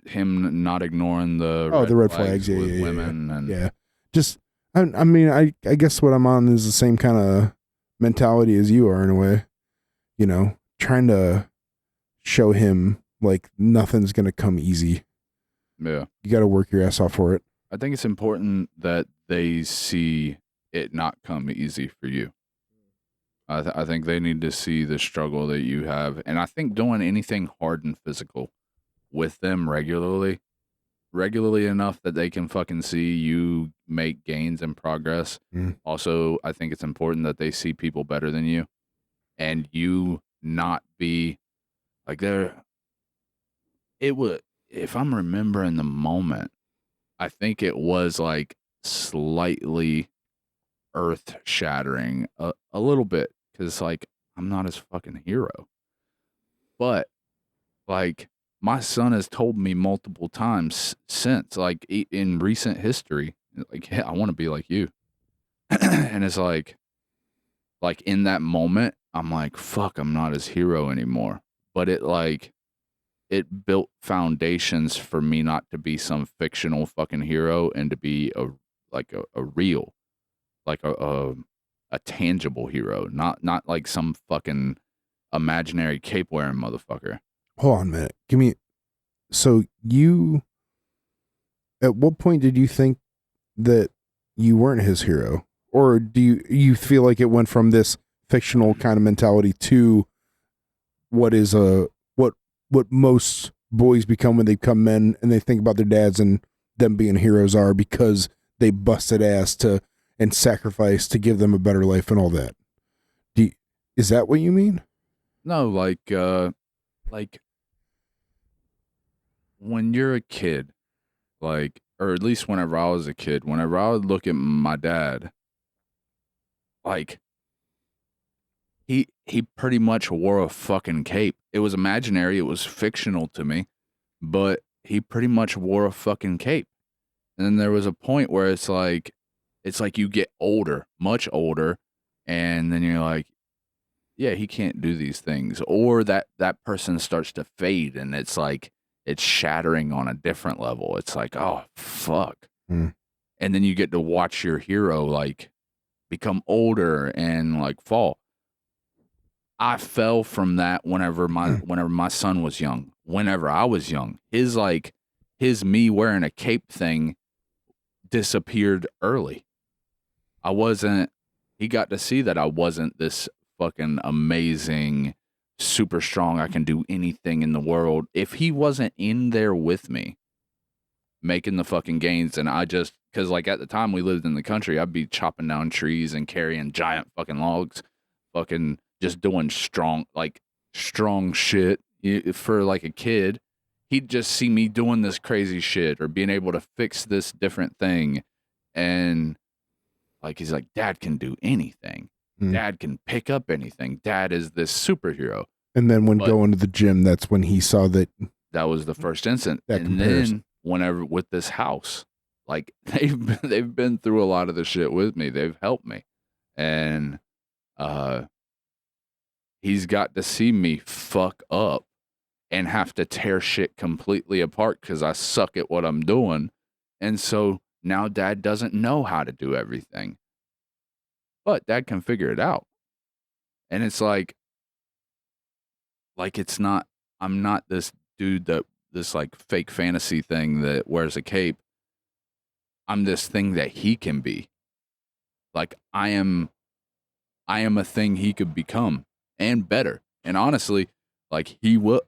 him not ignoring the red flags with women and just I mean I guess what I'm on is the same kind of mentality as you are in a way, you know, trying to show him like nothing's gonna come easy. Yeah, you got to work your ass off for it. I think it's important that they see it not come easy for you. I think they need to see the struggle that you have, and I think doing anything hard and physical with them regularly enough that they can fucking see you make gains and progress. Also, I think it's important that they see people better than you, and you not be like if I'm remembering the moment, I think it was like slightly earth shattering a little bit because like I'm not his fucking hero. But like my son has told me multiple times since, like in recent history, like, yeah, I want to be like you. And it's like in that moment, I'm like, fuck, I'm not his hero anymore. But it built foundations for me not to be some fictional fucking hero and to be a real, like a a tangible hero, not like some fucking imaginary cape wearing motherfucker. Hold on a minute. So you, at what point did you think that you weren't his hero? Or do you feel like it went from this fictional kind of mentality to what is what most boys become when they become men, and they think about their dads and them being heroes are because they busted ass to and sacrificed to give them a better life and all that? Is that what you mean? No, like when you're a kid, like, or at least whenever I was a kid, whenever I would look at my dad, like he pretty much wore a fucking cape. It was imaginary, it was fictional to me, but he pretty much wore a fucking cape. And then there was a point where it's like you get older, much older, and then you're like, yeah, he can't do these things. Or that person starts to fade and it's like it's shattering on a different level. It's like, oh fuck. Mm. And then you get to watch your hero like become older and like fall. I fell from that whenever my son was young. Whenever I was young, his me wearing a cape thing disappeared early. He got to see that I wasn't this fucking amazing, super strong, I can do anything in the world. If he wasn't in there with me making the fucking gains, and because like at the time we lived in the country, I'd be chopping down trees and carrying giant fucking logs, fucking just doing strong shit for like a kid. He'd just see me doing this crazy shit or being able to fix this different thing. And like, he's like, Dad can do anything. Dad can pick up anything. Dad is this superhero. And then when going to the gym, that's when he saw that. That was the first instant. And then whenever with this house, like they've been through a lot of the shit with me. They've helped me. And he's got to see me fuck up and have to tear shit completely apart because I suck at what I'm doing. And so now Dad doesn't know how to do everything. But Dad can figure it out. And it's like it's not, I'm not this dude this like fake fantasy thing that wears a cape. I'm this thing that he can be. Like I am a thing he could become and better. And honestly, like he will,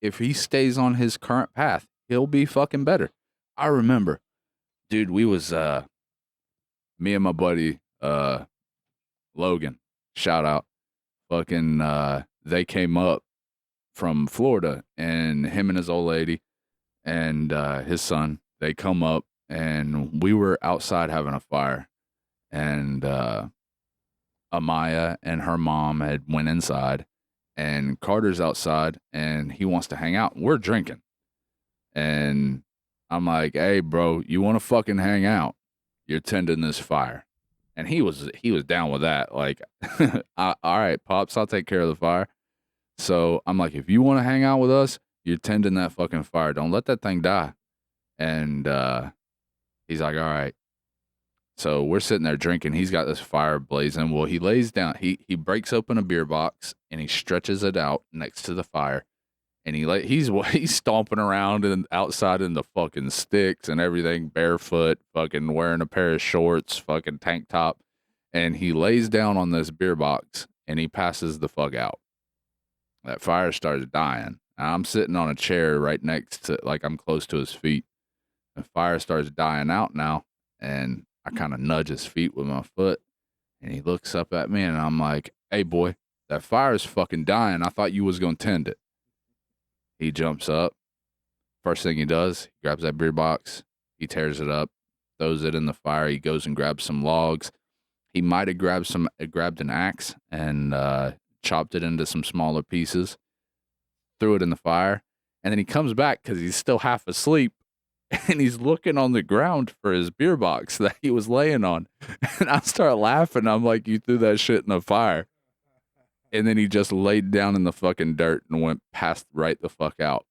if he stays on his current path, he'll be fucking better. I remember, dude, we was, me and my buddy, Logan, shout out, fucking, they came up from Florida, and him and his old lady and his son, they come up, and we were outside having a fire, and Amaya and her mom had went inside, and Carter's outside, and he wants to hang out. We're drinking, and I'm like, hey, bro, you want to fucking hang out? You're tending this fire. And he was down with that. Like, all right, Pops, I'll take care of the fire. So I'm like, if you want to hang out with us, you're tending that fucking fire. Don't let that thing die. And he's like, all right. So we're sitting there drinking. He's got this fire blazing. Well, he lays down. He breaks open a beer box and he stretches it out next to the fire. And he's stomping around and outside in the fucking sticks and everything, barefoot, fucking wearing a pair of shorts, fucking tank top. And he lays down on this beer box and he passes the fuck out. That fire starts dying. I'm sitting on a chair right next to, like I'm close to his feet. The fire starts dying out now. And I kind of nudge his feet with my foot. And he looks up at me and I'm like, hey boy, that fire's fucking dying. I thought you was going to tend it. He jumps up. First thing he does, he grabs that beer box. He tears it up, throws it in the fire. He goes and grabs some logs. He might have grabbed an axe and chopped it into some smaller pieces, threw it in the fire. And then he comes back because he's still half asleep. And he's looking on the ground for his beer box that he was laying on. And I start laughing. I'm like, you threw that shit in the fire. And then he just laid down in the fucking dirt and went passed right the fuck out.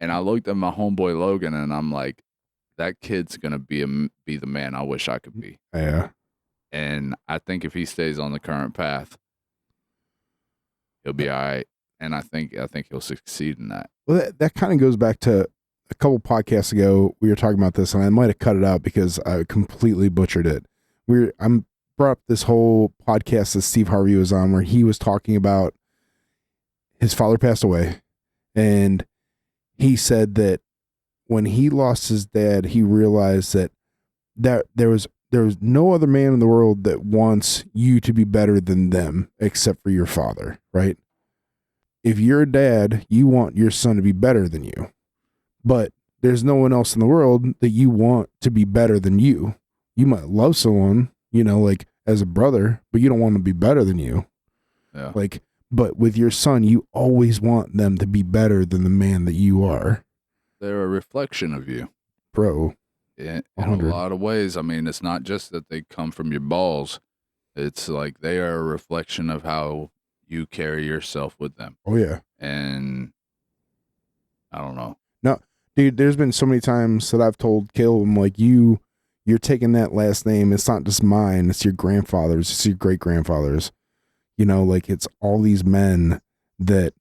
And I looked at my homeboy Logan and I'm like, that kid's going to be the man I wish I could be. Yeah. And I think if he stays on the current path, he'll be all right. And I think he'll succeed in that. Well, that kind of goes back to a couple podcasts ago. We were talking about this, and I might have cut it out because I completely butchered it. I'm brought up this whole podcast that Steve Harvey was on, where he was talking about his father passed away, and he said that when he lost his dad, he realized that there was no other man in the world that wants you to be better than them except for your father, right? If you're a dad, you want your son to be better than you, but there's no one else in the world that you want to be better than you. You might love someone, like as a brother, but you don't want to be better than you. Yeah. Like, but with your son, you always want them to be better than the man that you are. They're a reflection of you. Bro. In a 100. lot of ways. I mean, it's not just that they come from your balls. It's like they are a reflection of how you carry yourself with them. Oh, yeah. And I don't know. No, dude, there's been so many times that I've told Caleb, I'm like, you're taking that last name. It's not just mine. It's your grandfather's. It's your great grandfather's. Like it's all these men that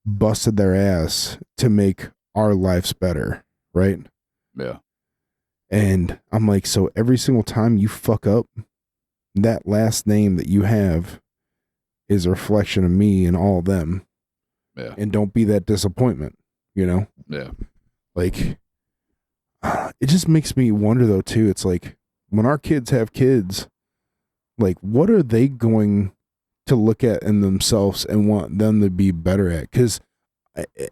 busted their ass to make our lives better. Right. Yeah. And I'm like, so every single time you fuck up, that last name that you have is a reflection of me and all of them. Yeah. And don't be that disappointment, Yeah. Like, it just makes me wonder though, too. It's like when our kids have kids, like, what are they going to look at in themselves and want them to be better at? Because,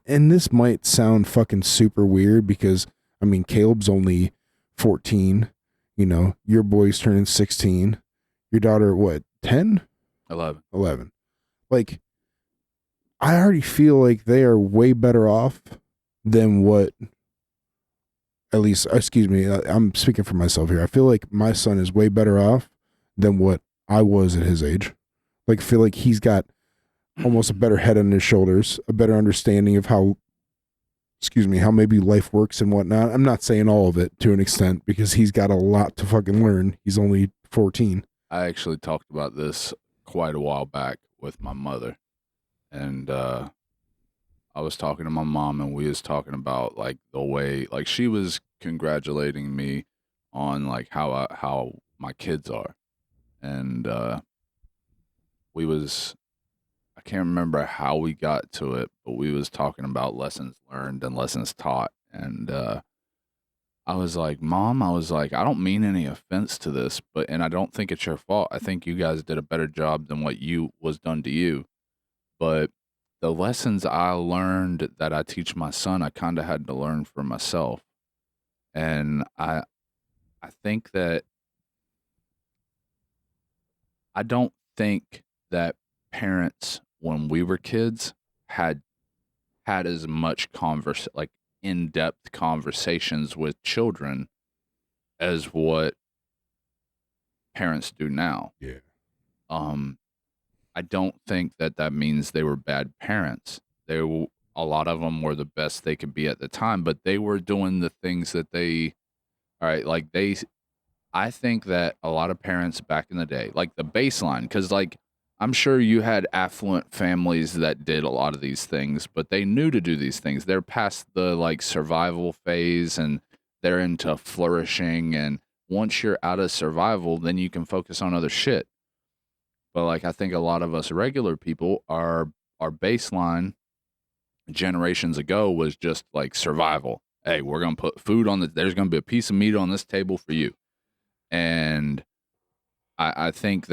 and this might sound fucking super weird because, I mean, Caleb's only 14, your boy's turning 16, your daughter, what, 10? 11. Like, I already feel like they are way better off than what, at least, excuse me, I'm speaking for myself here. I feel like my son is way better off than what I was at his age. Like, I feel like he's got almost a better head on his shoulders, a better understanding of how maybe life works and whatnot. I'm not saying all of it to an extent because he's got a lot to fucking learn. He's only 14. I actually talked about this quite a while back with my mother. And I was talking to my mom and we was talking about like the way, like she was congratulating me on like how my kids are. And I can't remember how we got to it, but we was talking about lessons learned and lessons taught. And I was like, Mom, I don't mean any offense to this, and I don't think it's your fault. I think you guys did a better job than what was done to you. But the lessons I learned that I teach my son, I kind of had to learn for myself. And I think that I don't think that parents when we were kids had as much in-depth conversations with children as what parents do now. Yeah. I don't think that means they were bad parents. A lot of them were the best they could be at the time, but they were doing the things that I think that a lot of parents back in the day, like the baseline, because like I'm sure you had affluent families that did a lot of these things, but they knew to do these things. They're past the like survival phase and they're into flourishing. And once you're out of survival, then you can focus on other shit. But like I think a lot of us regular people, our baseline generations ago was just like survival. Hey, we're gonna put food on there's gonna be a piece of meat on this table for you. And I think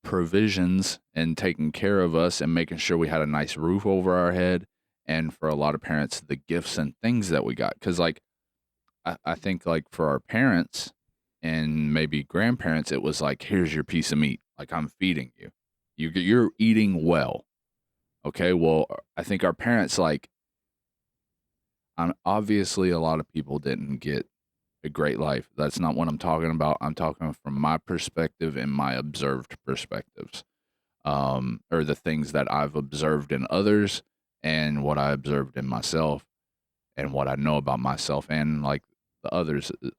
provisions and taking care of us and making sure we had a nice roof over our head, and for a lot of parents, the gifts and things that we got. Because like I think like for our parents and maybe grandparents, it was like, here's your piece of meat. Like I'm feeding you. You're eating well. Okay. Well, I think our parents obviously a lot of people didn't get a great life. That's not what I'm talking about. I'm talking from my perspective and my observed perspectives, or the things that I've observed in others and what I observed in myself and what I know about myself and like the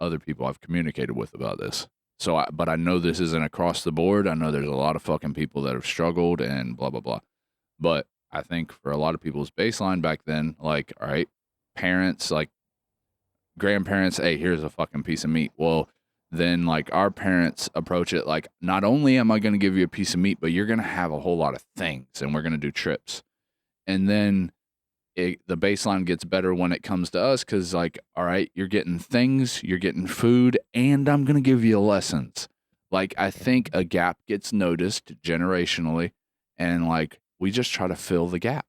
other people I've communicated with about this. So, but I know this isn't across the board. I know there's a lot of fucking people that have struggled and blah, blah, blah. But I think for a lot of people's baseline back then, like, all right, parents, like grandparents, hey, here's a fucking piece of meat. Well, then like our parents approach it like, not only am I going to give you a piece of meat, but you're going to have a whole lot of things and we're going to do trips. And then the baseline gets better when it comes to us because, like, all right, you're getting things, you're getting food, and I'm going to give you lessons. Like, I think a gap gets noticed generationally, and, like, we just try to fill the gap.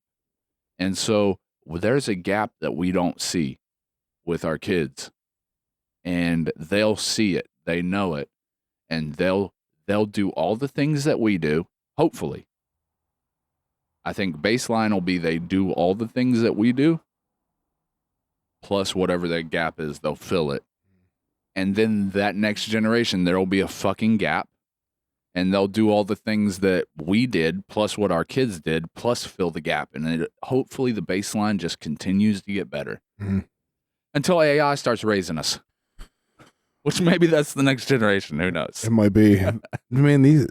And so there's a gap that we don't see with our kids, and they'll see it, they know it, and they'll do all the things that we do, hopefully. I think baseline will be they do all the things that we do, plus whatever that gap is, they'll fill it. And then that next generation, there will be a fucking gap, and they'll do all the things that we did, plus what our kids did, plus fill the gap. And hopefully the baseline just continues to get better until AI starts raising us, which maybe that's the next generation. Who knows? It might be. Man, these...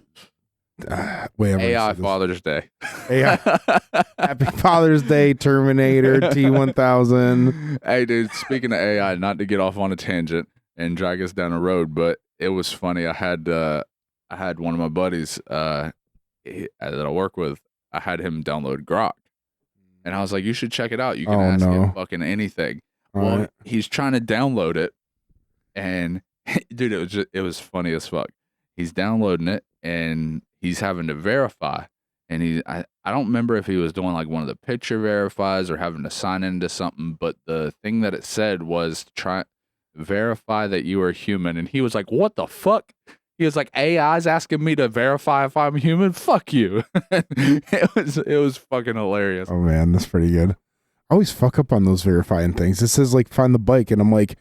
AI Father's Day. AI. Happy Father's Day, Terminator, T-1000. Hey, dude, speaking of AI, not to get off on a tangent and drag us down a road, but it was funny. I had one of my buddies that I work with. I had him download Grok, and I was like, "You should check it out. You can ask him fucking anything." Well, he's trying to download it, and dude, it was funny as fuck. He's downloading it, and he's having to verify, and I don't remember if he was doing like one of the picture verifies or having to sign into something, but the thing that it said was try verify that you are human, and he was like, "What the fuck?" He was like, "AI's asking me to verify if I'm human? Fuck you." it was fucking hilarious. Oh man, that's pretty good. I always fuck up on those verifying things. It says like find the bike, and I'm like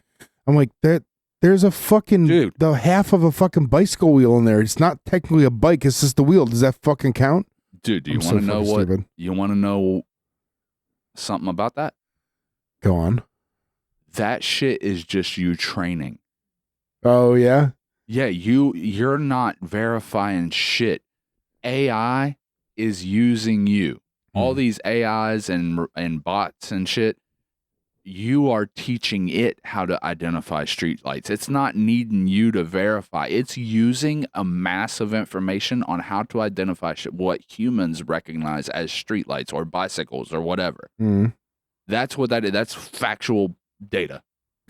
that. There's a fucking the half of a fucking bicycle wheel in there. It's not technically a bike. It's just the wheel. Does that fucking count? Dude, do you want to know what? Stupid. You want to know something about that? Go on. That shit is just you training. Oh yeah. Yeah, you're not verifying shit. AI is using you. All these AIs and bots and shit. You are teaching it how to identify streetlights. It's not needing you to verify. It's using a mass of information on how to identify what humans recognize as streetlights or bicycles or whatever. That's what that is. That's factual data.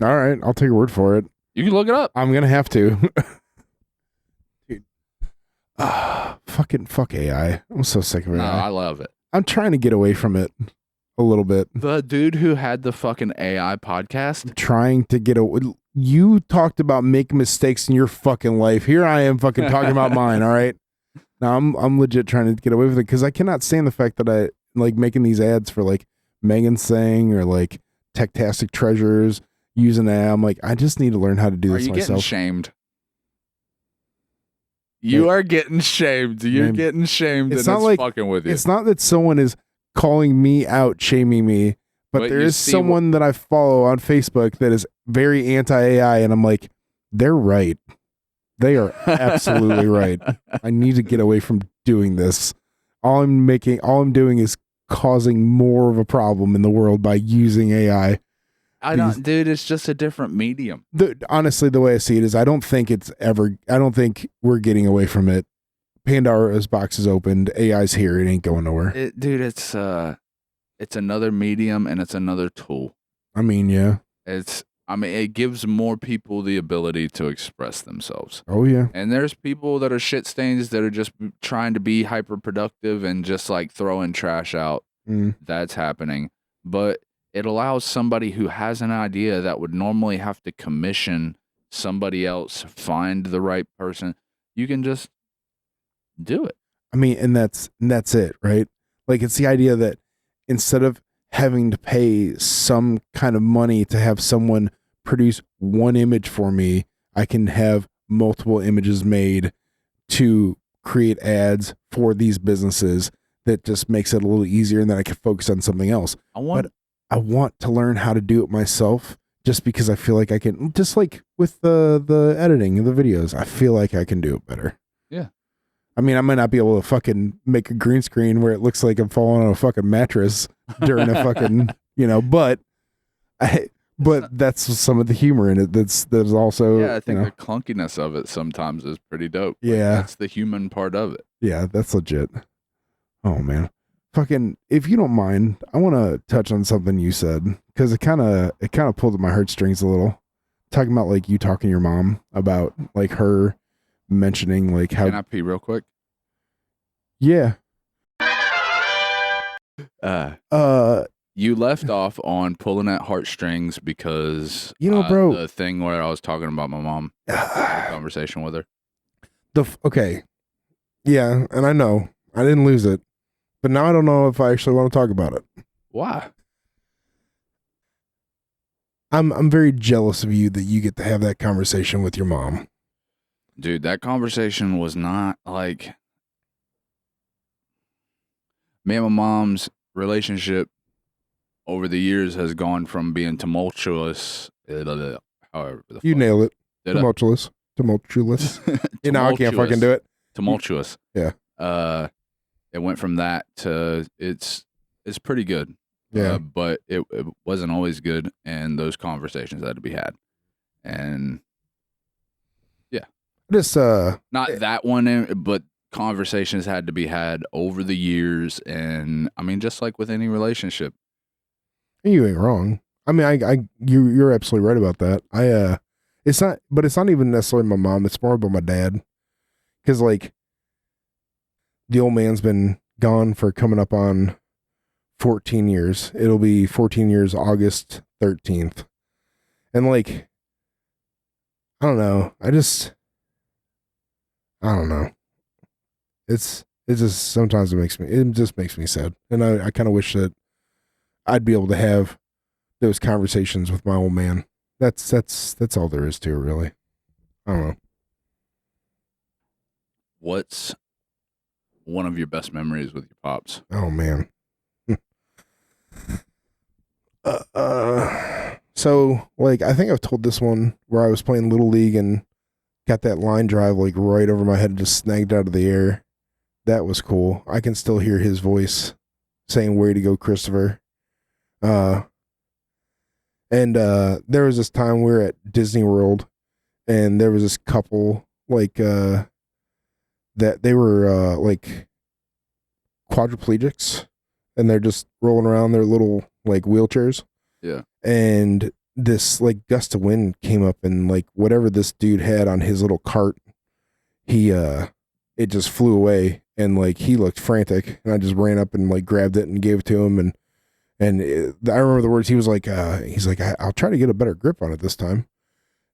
All right, I'll take your word for it. You can look it up. I'm gonna have to. Dude. Fuck AI. I'm so sick of it. No, I love it. I'm trying to get away from it. A little bit. The dude who had the fucking AI podcast. Trying to get away. You talked about making mistakes in your fucking life. Here I am fucking talking about mine. All right. Now I'm legit trying to get away with it because I cannot stand the fact that I like making these ads for like Megan Sang or like Techtastic Treasures using that. I'm like, I just need to learn how to do this myself. Are you getting shamed? You are getting shamed. You're getting shamed. It's not like fucking with you. It's not that someone is calling me out, shaming me, but there is someone that I follow on Facebook that is very anti-AI, and I'm like, they're right. They are absolutely right. I need to get away from doing this. All I'm doing is causing more of a problem in the world by using AI. Dude, it's just a different medium. Honestly, the way I see it is I don't think we're getting away from it. Pandora's box is opened. AI's here. It ain't going nowhere. Dude, it's another medium and it's another tool. I mean, yeah. It gives more people the ability to express themselves. Oh, yeah. And there's people that are shit stains that are just trying to be hyper productive and just like throwing trash out. That's happening. But it allows somebody who has an idea that would normally have to commission somebody else, find the right person. You can just do it. I mean, and that's it, right? Like, it's the idea that instead of having to pay some kind of money to have someone produce one image for me, I can have multiple images made to create ads for these businesses. That just makes it a little easier, and then I can focus on something else. I want to learn how to do it myself just because I feel like I can, just like with the editing of the videos, I feel like I can do it better. Yeah. I mean, I might not be able to fucking make a green screen where it looks like I'm falling on a fucking mattress during a fucking, but that's some of the humor in it. That's also, Yeah, I think the clunkiness of it sometimes is pretty dope. Yeah. That's the human part of it. Yeah, that's legit. Oh man. Fucking, if you don't mind, I want to touch on something you said because it kind of pulled at my heartstrings a little. Talking about like you talking to your mom about like her mentioning like how. Can I pee real quick? Yeah. You left off on pulling at heartstrings because bro, the thing where I was talking about my mom, conversation with her. Okay, yeah, and I know I didn't lose it, but now I don't know if I actually want to talk about it. Why? I'm very jealous of you that you get to have that conversation with your mom. Dude, that conversation was not like me and my mom's relationship over the years has gone from being tumultuous. However, you nail it. Did Tumultuous. Tumultuous. I can't fucking do it. Tumultuous. Yeah. It went from that to it's pretty good. Yeah. But it wasn't always good, and those conversations had to be had. And yeah. Just not that one, but conversations had to be had over the years, and I mean, just like with any relationship. You ain't wrong. I mean, you're absolutely right about that. It's not even necessarily my mom. It's more about my dad, because like the old man's been gone for coming up on 14 years. It'll be 14 years August 13th, and like I don't know. I don't know. It's just sometimes it just makes me sad, and I kind of wish that I'd be able to have those conversations with my old man. That's all there is to it, really. I don't know. What's one of your best memories with your pops? Oh man. So like I think I've told this one where I was playing Little League and got that line drive like right over my head and just snagged out of the air. That was cool. I can still hear his voice saying, "Way to go, Christopher." There was this time we were at Disney World, and there was this couple like that they were like quadriplegics, and they're just rolling around their little like wheelchairs. Yeah. And this like gust of wind came up, and like whatever this dude had on his little cart, it just flew away, and like he looked frantic, and I just ran up and like grabbed it and gave it to him, and I remember the words. He was like, I'll try to get a better grip on it this time,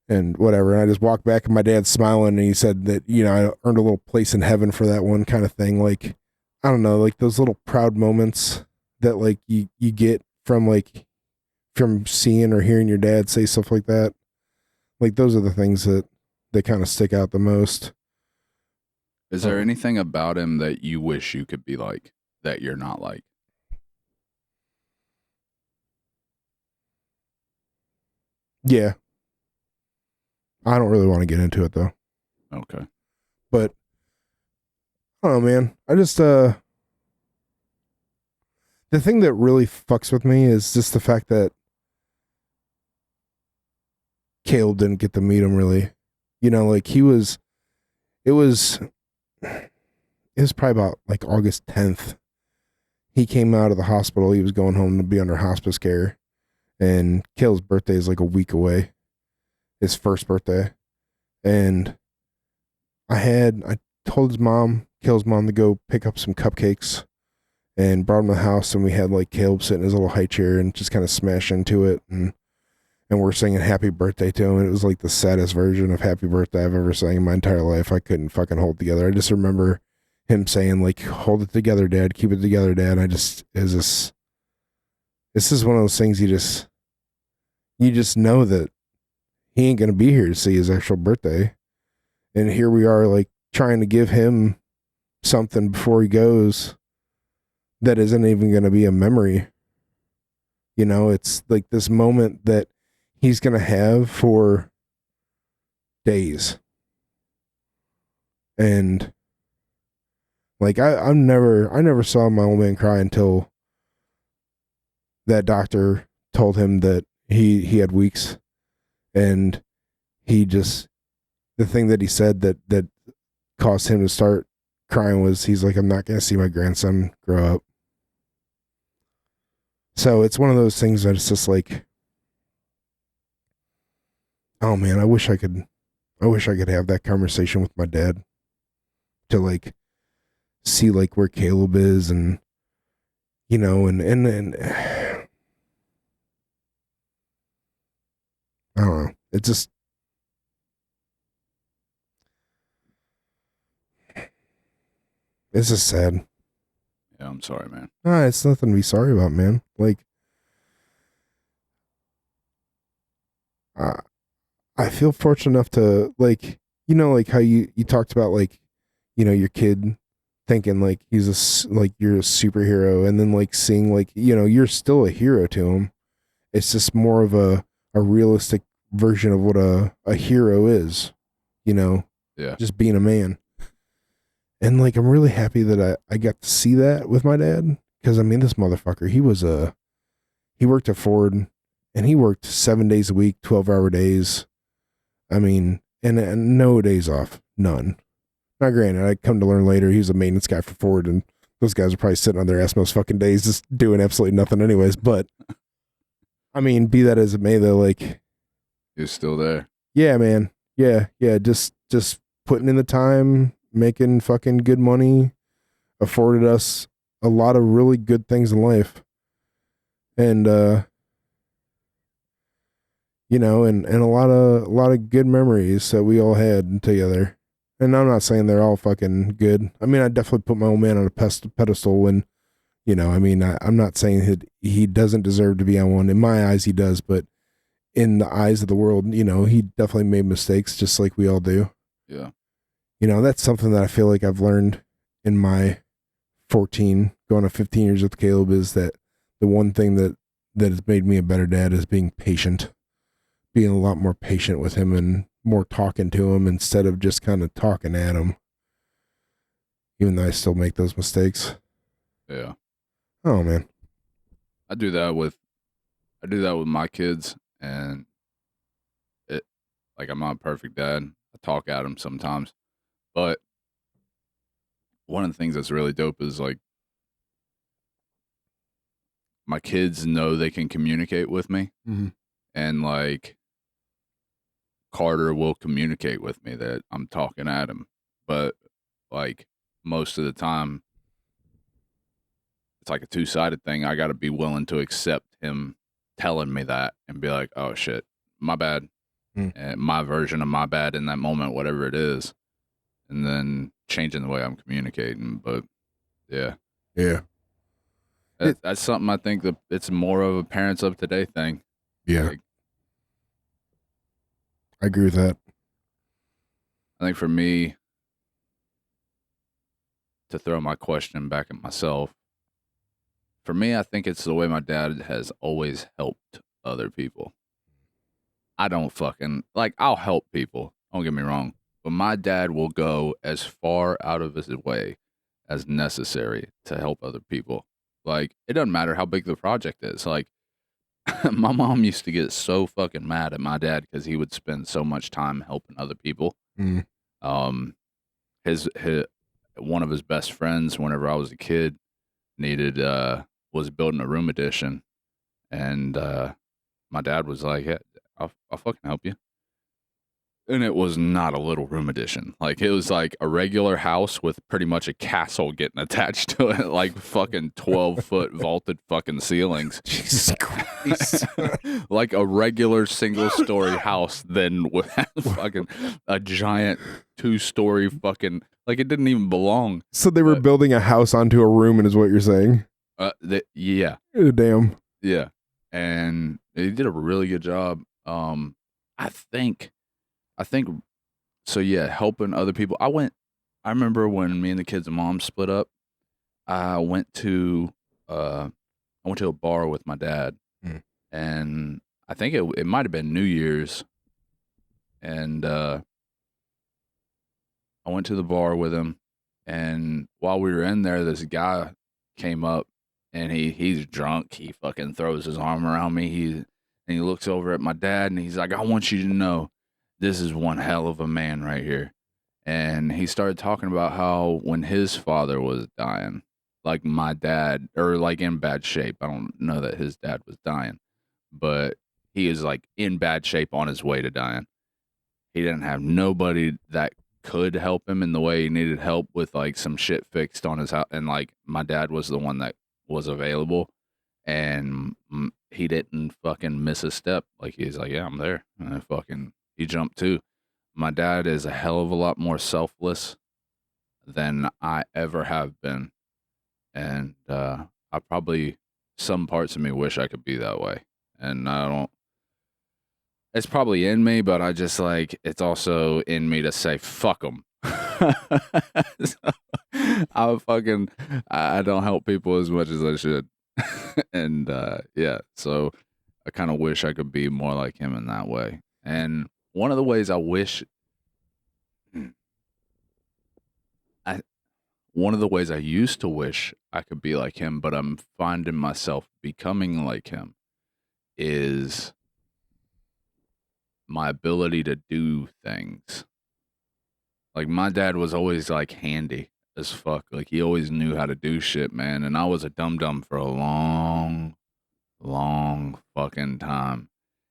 and whatever. And I just walked back, and my dad's smiling, and he said that I earned a little place in heaven for that one, kind of thing. Like I don't know, like those little proud moments that like you get from seeing or hearing your dad say stuff like that. Like those are the things that kind of stick out the most. Is there anything about him that you wish you could be like that you're not like? Yeah. I don't really want to get into it though. Okay. But I don't know, man. I just the thing that really fucks with me is just the fact that Caleb didn't get to meet him really. Like it was probably about like August 10th. He came out of the hospital. He was going home to be under hospice care. And Caleb's birthday is like a week away. His first birthday. And I told Caleb's mom to go pick up some cupcakes and brought him to the house, and we had like Caleb sit in his little high chair and just kind of smash into it, and we're singing happy birthday to him, and it was like the saddest version of happy birthday I've ever sang in my entire life. I couldn't fucking hold it together. I just remember him saying like, "Hold it together, Dad, keep it together, Dad." This is one of those things you just know that he ain't gonna be here to see his actual birthday. And here we are like trying to give him something before he goes that isn't even gonna be a memory. It's like this moment that he's gonna have for days. And like I never saw my old man cry until that doctor told him that he had weeks, and he just, the thing that he said that caused him to start crying was, he's like, I'm not gonna see my grandson grow up. So it's one of those things that it's just like, oh man, I wish I could have that conversation with my dad, to like see like where Caleb is, and you know, and I don't know. It just, it's just sad. Yeah, I'm sorry, man. Nah, it's nothing to be sorry about, man. Like, I feel fortunate enough to, like, you know, like how you talked about, like, you know, your kid thinking like like you're a superhero, and then like seeing like, you know, you're still a hero to him. It's just more of a realistic version of what a hero is, you know, Yeah. just being a man. And like, I'm really happy that I got to see that with my dad. Cause I mean, this motherfucker, he worked at Ford, and he worked 7 days a week, 12-hour days. I mean, and no days off, none. Now granted, I come to learn later, he was a maintenance guy for Ford, and those guys are probably sitting on their ass most fucking days just doing absolutely nothing anyways. But I mean, be that as it may though, like, You're still there. yeah, man. Yeah. Just putting in the time, making fucking good money, afforded us a lot of really good things in life. And you know, and a lot of good memories that we all had together. And I'm not saying they're all fucking good. I mean, I definitely put my old man on a pedestal when, you know, I mean, I'm not saying he doesn't deserve to be on one. In my eyes, he does, but in the eyes of the world, you know, he definitely made mistakes just like we all do. Yeah. You know, that's something that I feel like I've learned in my 14, going on 15 years with Caleb, is that the one thing that has made me a better dad is being patient, being a lot more patient with him, and more talking to him instead of just kind of talking at him, even though I still make those mistakes. Yeah. Oh man. I do that with my kids, and it, like, I'm not a perfect dad. I talk at them sometimes, but one of the things that's really dope is like, my kids know they can communicate with me, Mm-hmm. and like, Carter will communicate with me that I'm talking at him, but like, most of the time it's like a two-sided thing. I got to be willing to accept him telling me that and be like, oh shit, my bad. And my version of my bad in that moment, whatever it is, and then changing the way I'm communicating. But yeah, that's something I think that it's more of a parents of today thing. Yeah. Like, I agree with that. I think for me, to throw my question back at myself, for me, I think it's the way my dad has always helped other people. I don't fucking, like, I'll help people, don't get me wrong, but my dad will go as far out of his way as necessary to help other people. Like, it doesn't matter how big the project is. Like, my mom used to get so fucking mad at my dad because he would spend so much time helping other people. Mm. His one of his best friends, whenever I was a kid, was building a room addition, and my dad was like, "Yeah, I'll fucking help you." And it was not a little room addition. Like, it was like a regular house with pretty much a castle getting attached to it, like fucking 12-foot vaulted fucking ceilings. Jesus Christ. Like a regular single-story house, then with fucking a giant 2-story fucking, like, it didn't even belong. So they were building a house onto a room, and is what you're saying? Yeah. Oh, damn. Yeah. And he did a really good job. I think so. Yeah, helping other people. I remember when me and the kids' mom split up. I went to a bar with my dad, and I think it might have been New Year's, and I went to the bar with him, and while we were in there, this guy came up, and he's drunk. He fucking throws his arm around me. And he looks over at my dad, and he's like, "I want you to know, this is one hell of a man right here." And he started talking about how when his father was dying, like my dad, or like in bad shape. I don't know that his dad was dying, but he is like in bad shape on his way to dying. He didn't have nobody that could help him in the way he needed help with like some shit fixed on his house. And like my dad was the one that was available, and he didn't fucking miss a step. Like he's like, "Yeah, I'm there." And he jumped too. My dad is a hell of a lot more selfless than I ever have been. And I probably, some parts of me wish I could be that way. And I don't, it's probably in me, but I just like, it's also in me to say, fuck them. I don't help people as much as I should. And yeah, so I kind of wish I could be more like him in that way. And one of the ways I wish, one of the ways I used to wish I could be like him, but I'm finding myself becoming like him, is my ability to do things. Like my dad was always like handy as fuck. Like he always knew how to do shit, man. And I was a dum-dum for a long fucking time.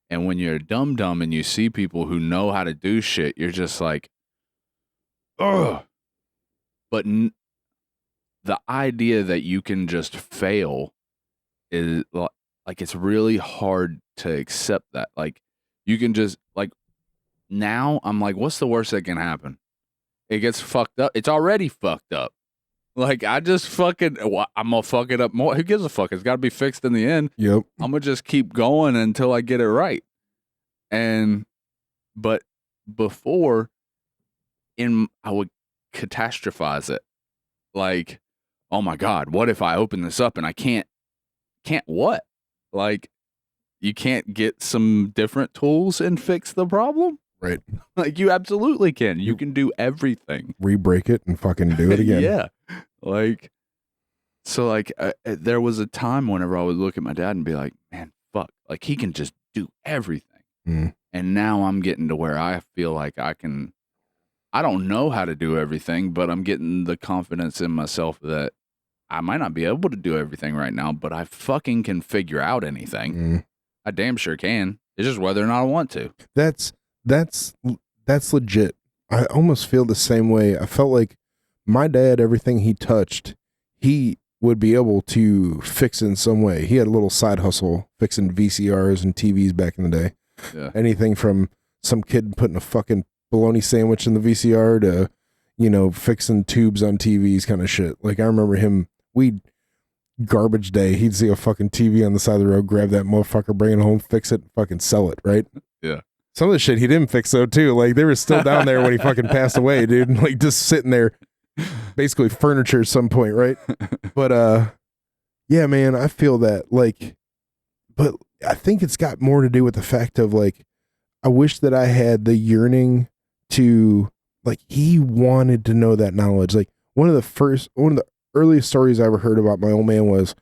And when you're a dum-dum and you see people who know how to do shit, you're just like, ugh. But the idea that you can just fail is like, it's really hard to accept that. Like you can just like, now I'm like, what's the worst that can happen? It gets fucked up. It's already fucked up. Like I just fucking, I'm gonna fuck it up more. Who gives a fuck? It's got to be fixed in the end. Yep. I'm gonna just keep going until I get it right. But before, I would catastrophize it. Like, oh my God, what if I open this up and I can't what? Like, you can't get some different tools and fix the problem? Right. Like, you absolutely can. You can do everything. Re-break it and fucking do it again. Yeah. Like, so like, there was a time whenever I would look at my dad and be like, man, fuck. Like, he can just do everything. Mm. And now I'm getting to where I feel like I don't know how to do everything, but I'm getting the confidence in myself that I might not be able to do everything right now, but I fucking can figure out anything. Mm. I damn sure can. It's just whether or not I want to. That's legit. I almost feel the same way. I felt like my dad, everything he touched, he would be able to fix in some way. He had a little side hustle fixing VCRs and TVs back in the day. Yeah. Anything from some kid putting a fucking bologna sandwich in the VCR to, fixing tubes on TVs kind of shit. Like I remember him, garbage day, he'd see a fucking TV on the side of the road, grab that motherfucker, bring it home, fix it, and fucking sell it, right? Yeah. Some of the shit he didn't fix though too. Like they were still down there when he fucking passed away, dude. Like just sitting there, basically furniture at some point, right? But yeah, man, I feel that. Like, but I think it's got more to do with the fact of like, I wish that I had the yearning to, like, he wanted to know that knowledge. Like one of the earliest stories I ever heard about my old man was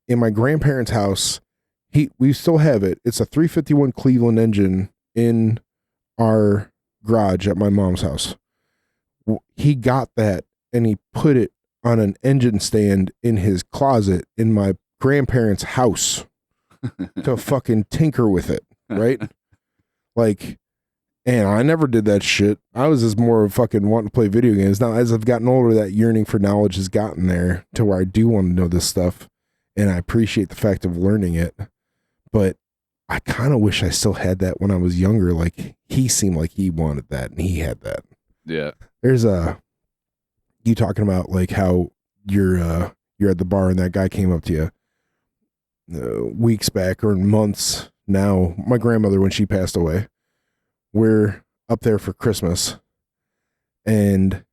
in my grandparents' house. We still have it. It's a 351 Cleveland engine in our garage at my mom's house. He got that and he put it on an engine stand in his closet in my grandparents' house to fucking tinker with it, right? Like, and I never did that shit. I was just more of fucking wanting to play video games. Now, as I've gotten older, that yearning for knowledge has gotten there to where I do want to know this stuff, and I appreciate the fact of learning it. But I kind of wish I still had that when I was younger. Like, he seemed like he wanted that, and he had that. Yeah. There's you talking about like how you're at the bar and that guy came up to you weeks back or months now. My grandmother, when she passed away, we're up there for Christmas, and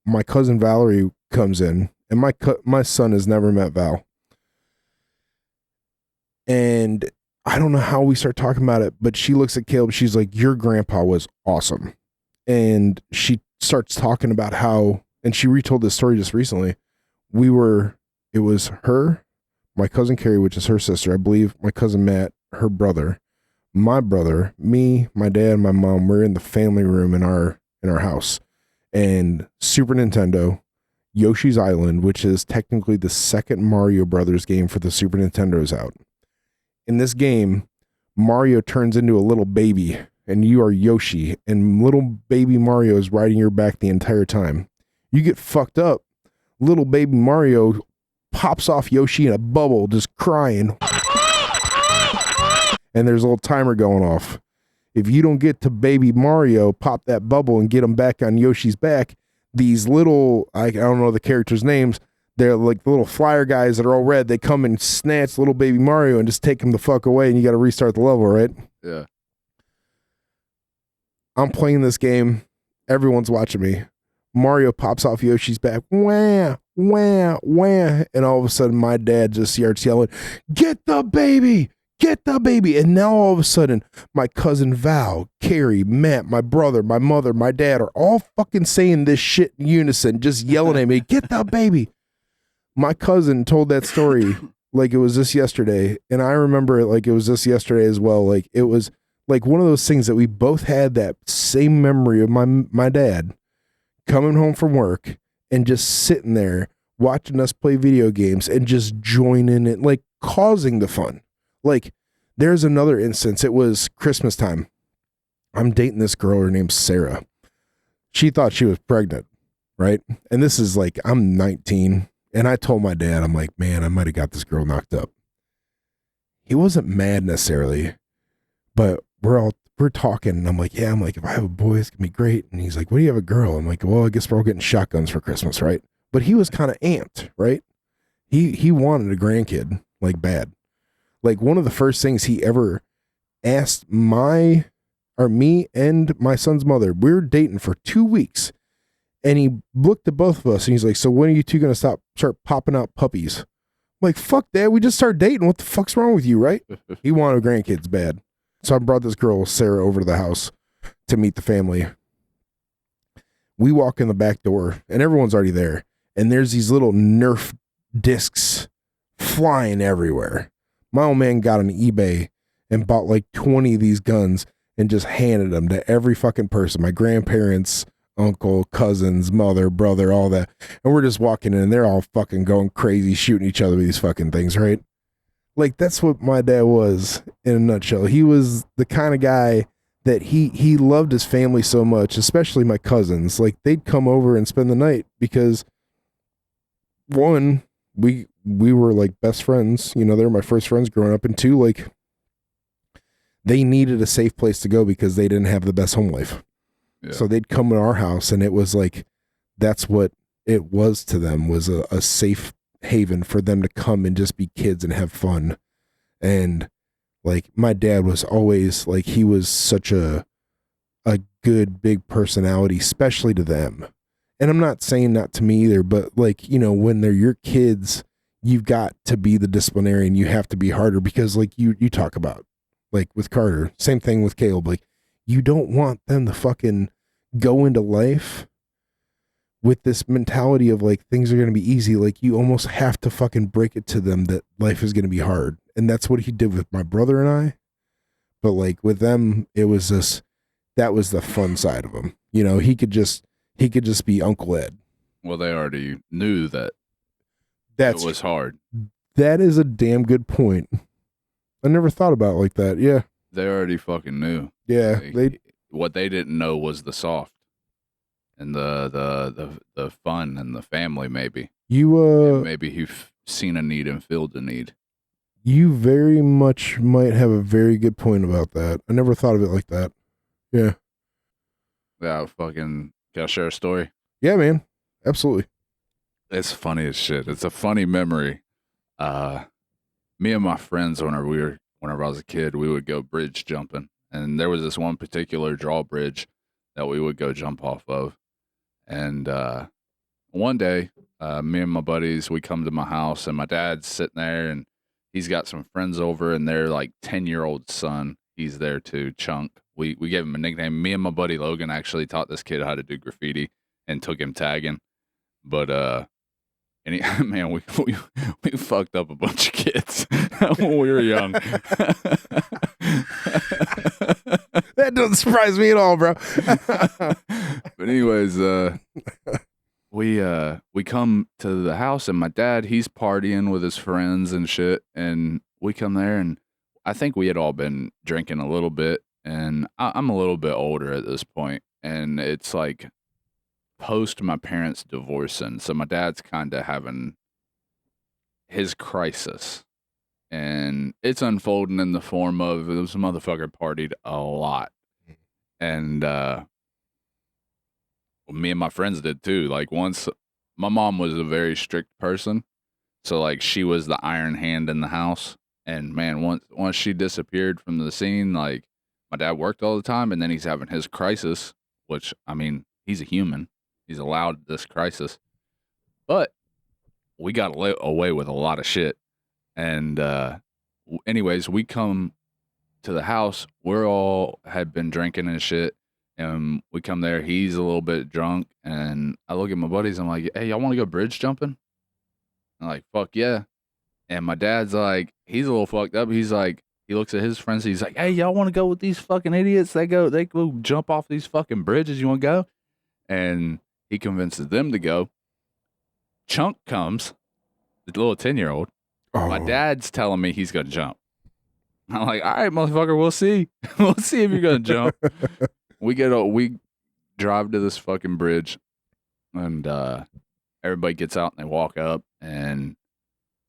my cousin Valerie comes in, and my son has never met Val. And I don't know how we start talking about it, but she looks at Caleb. She's like, your grandpa was awesome. And she starts talking about how, and she retold this story just recently. It was her, my cousin Carrie, which is her sister, I believe, my cousin Matt, her brother, my brother, me, my dad, my mom. We're in the family room in our house, and Super Nintendo, Yoshi's Island, which is technically the second Mario Brothers game for the Super Nintendo, is out. In this game, Mario turns into a little baby, and you are Yoshi, and little baby Mario is riding your back the entire time. You get fucked up, little baby Mario pops off Yoshi in a bubble, just crying. And there's a little timer going off. If you don't get to baby Mario, pop that bubble and get him back on Yoshi's back, these little, I don't know the characters' names, they're like the little flyer guys that are all red. They come and snatch little baby Mario and just take him the fuck away, and you got to restart the level, right? Yeah. I'm playing this game. Everyone's watching me. Mario pops off Yoshi's back. Wah, wah, wah. And all of a sudden, my dad just starts yelling, get the baby! Get the baby! And now all of a sudden, my cousin Val, Carrie, Matt, my brother, my mother, my dad are all fucking saying this shit in unison, just yelling at me, get the baby! My cousin told that story like it was just yesterday, and I remember it like it was just yesterday as well. Like it was like one of those things that we both had that same memory of my dad coming home from work and just sitting there watching us play video games and just joining it, like causing the fun. Like there's another instance. It was Christmas time. I'm dating this girl. Her name's Sarah. She thought she was pregnant, right? And this is like, I'm 19. And I told my dad, I'm like, man, I might have got this girl knocked up. He wasn't mad necessarily, but we're talking. And I'm like, yeah, if I have a boy, it's going to be great. And he's like, what do you have a girl? I'm like, well, I guess we're all getting shotguns for Christmas, right? But he was kind of amped, right? He wanted a grandkid, like bad. Like one of the first things he ever asked me and my son's mother, we were dating for 2 weeks. And he looked at both of us and he's like, so when are you two going to start popping out puppies? I'm like, fuck that. We just started dating. What the fuck's wrong with you, right? He wanted grandkids bad. So I brought this girl, Sarah, over to the house to meet the family. We walk in the back door and everyone's already there. And there's these little Nerf discs flying everywhere. My old man got on eBay and bought like 20 of these guns and just handed them to every fucking person. My grandparents, uncle, cousins, mother, brother, all that. And we're just walking in and they're all fucking going crazy, shooting each other with these fucking things, right? Like that's what my dad was in a nutshell. He was the kind of guy that he loved his family so much, especially my cousins. Like they'd come over and spend the night because one, we were like best friends, you know, they were my first friends growing up, and two, like they needed a safe place to go because they didn't have the best home life. Yeah. So they'd come to our house and it was like, that's what it was to them, was a safe haven for them to come and just be kids and have fun. And like my dad was always like, he was such a good big personality, especially to them. And I'm not saying that to me either, but like, you know, when they're your kids, you've got to be the disciplinarian. You have to be harder because like you talk about, like with Carter, same thing with Caleb, like you don't want them to fucking go into life with this mentality of like things are going to be easy. Like you almost have to fucking break it to them that life is going to be hard. And that's what he did with my brother and I. But like with them, it was this, that was the fun side of him. You know, he could just be Uncle Ed. Well, they already knew that it was hard. That is a damn good point. I never thought about it like that. Yeah. They already fucking knew. Yeah. What they didn't know was the soft and the fun and the family, maybe. Maybe you've seen a need and filled the need. You very much might have a very good point about that. I never thought of it like that. Yeah. Yeah, can I share a story? Yeah, man. Absolutely. It's funny as shit. It's a funny memory. Me and my friends, whenever I was a kid, we would go bridge jumping. And there was this one particular drawbridge that we would go jump off of. And one day, me and my buddies, we come to my house and my dad's sitting there and he's got some friends over, and their like 10-year-old son. He's there too, Chunk. We gave him a nickname. Me and my buddy Logan actually taught this kid how to do graffiti and took him tagging. But and he, man, we fucked up a bunch of kids when we were young. That doesn't surprise me at all, bro. But anyways, we come to the house, and my dad, he's partying with his friends and shit, and we come there, and I think we had all been drinking a little bit, and I'm a little bit older at this point, and it's like post my parents divorcing, so my dad's kind of having his crisis, and it's unfolding in the form of this motherfucker partied a lot, and me and my friends did too. Like once, my mom was a very strict person, so like she was the iron hand in the house. And man, once she disappeared from the scene, like my dad worked all the time, and then he's having his crisis, which I mean, he's a human. He's allowed this crisis, but we got away with a lot of shit. And anyways, we come to the house. We're all had been drinking and shit. And we come there, he's a little bit drunk, and I look at my buddies, I'm like, hey, y'all want to go bridge jumping? I'm like, fuck yeah. And my dad's like, he's a little fucked up. He's like, he looks at his friends, he's like, hey, y'all want to go with these fucking idiots? They go jump off these fucking bridges. You want to go? And he convinces them to go. Chunk comes, the little 10-year-old. Oh. My dad's telling me he's going to jump. I'm like, all right, motherfucker, we'll see. We'll see if you're going to jump. We drive to this fucking bridge, and everybody gets out and they walk up, and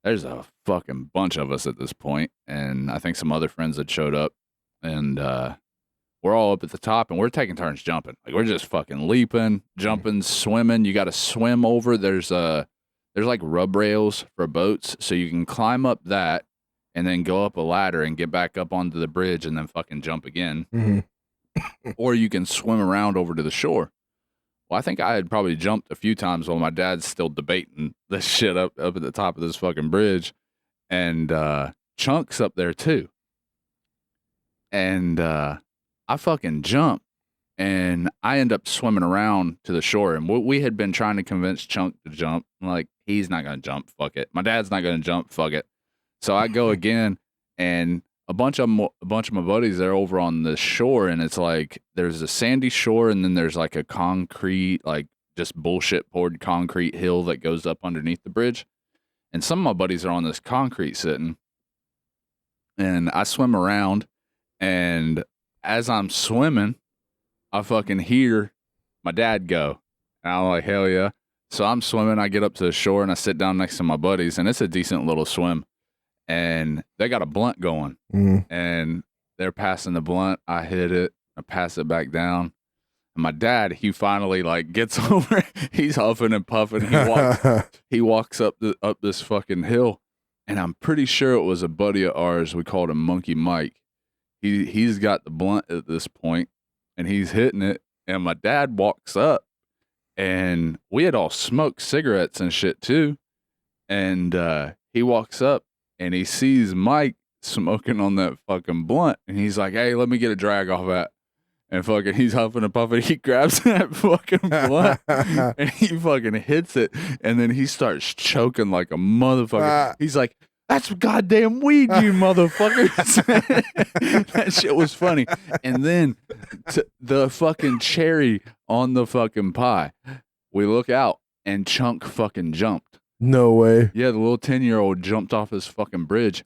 there's a fucking bunch of us at this point, and I think some other friends had showed up, and we're all up at the top, and we're taking turns jumping. Like we're just fucking leaping, jumping, swimming. You got to swim over. There's like rub rails for boats, so you can climb up that and then go up a ladder and get back up onto the bridge and then fucking jump again. Mm-hmm. Or you can swim around over to the shore. Well, I think I had probably jumped a few times while my dad's still debating this shit up at the top of this fucking bridge. And Chunk's up there too. And I fucking jump, and I end up swimming around to the shore. And we had been trying to convince Chunk to jump. I'm like, he's not going to jump. Fuck it. My dad's not going to jump. Fuck it. So I go again, and a bunch of my buddies, they're over on the shore, and it's like there's a sandy shore, and then there's like a concrete, like just bullshit poured concrete hill that goes up underneath the bridge. And some of my buddies are on this concrete sitting, and I swim around, and as I'm swimming, I fucking hear my dad go, and I'm like, hell yeah. So I'm swimming, I get up to the shore, and I sit down next to my buddies, and it's a decent little swim. And they got a blunt going, and they're passing the blunt. I hit it, I pass it back down. And my dad, he finally like gets over. He's huffing and puffing. He walks up this fucking hill, and I'm pretty sure it was a buddy of ours. We called him Monkey Mike. He's got the blunt at this point, and he's hitting it. And my dad walks up, and we had all smoked cigarettes and shit too. And he walks up, and he sees Mike smoking on that fucking blunt. And he's like, hey, let me get a drag off that. And fucking, he's huffing and puffing. He grabs that fucking blunt, and he fucking hits it. And then he starts choking like a motherfucker. He's like, that's goddamn weed, you motherfuckers. That shit was funny. And then the fucking cherry on the fucking pie, we look out, and Chunk fucking jumped. No way. Yeah, the little 10-year-old jumped off this fucking bridge.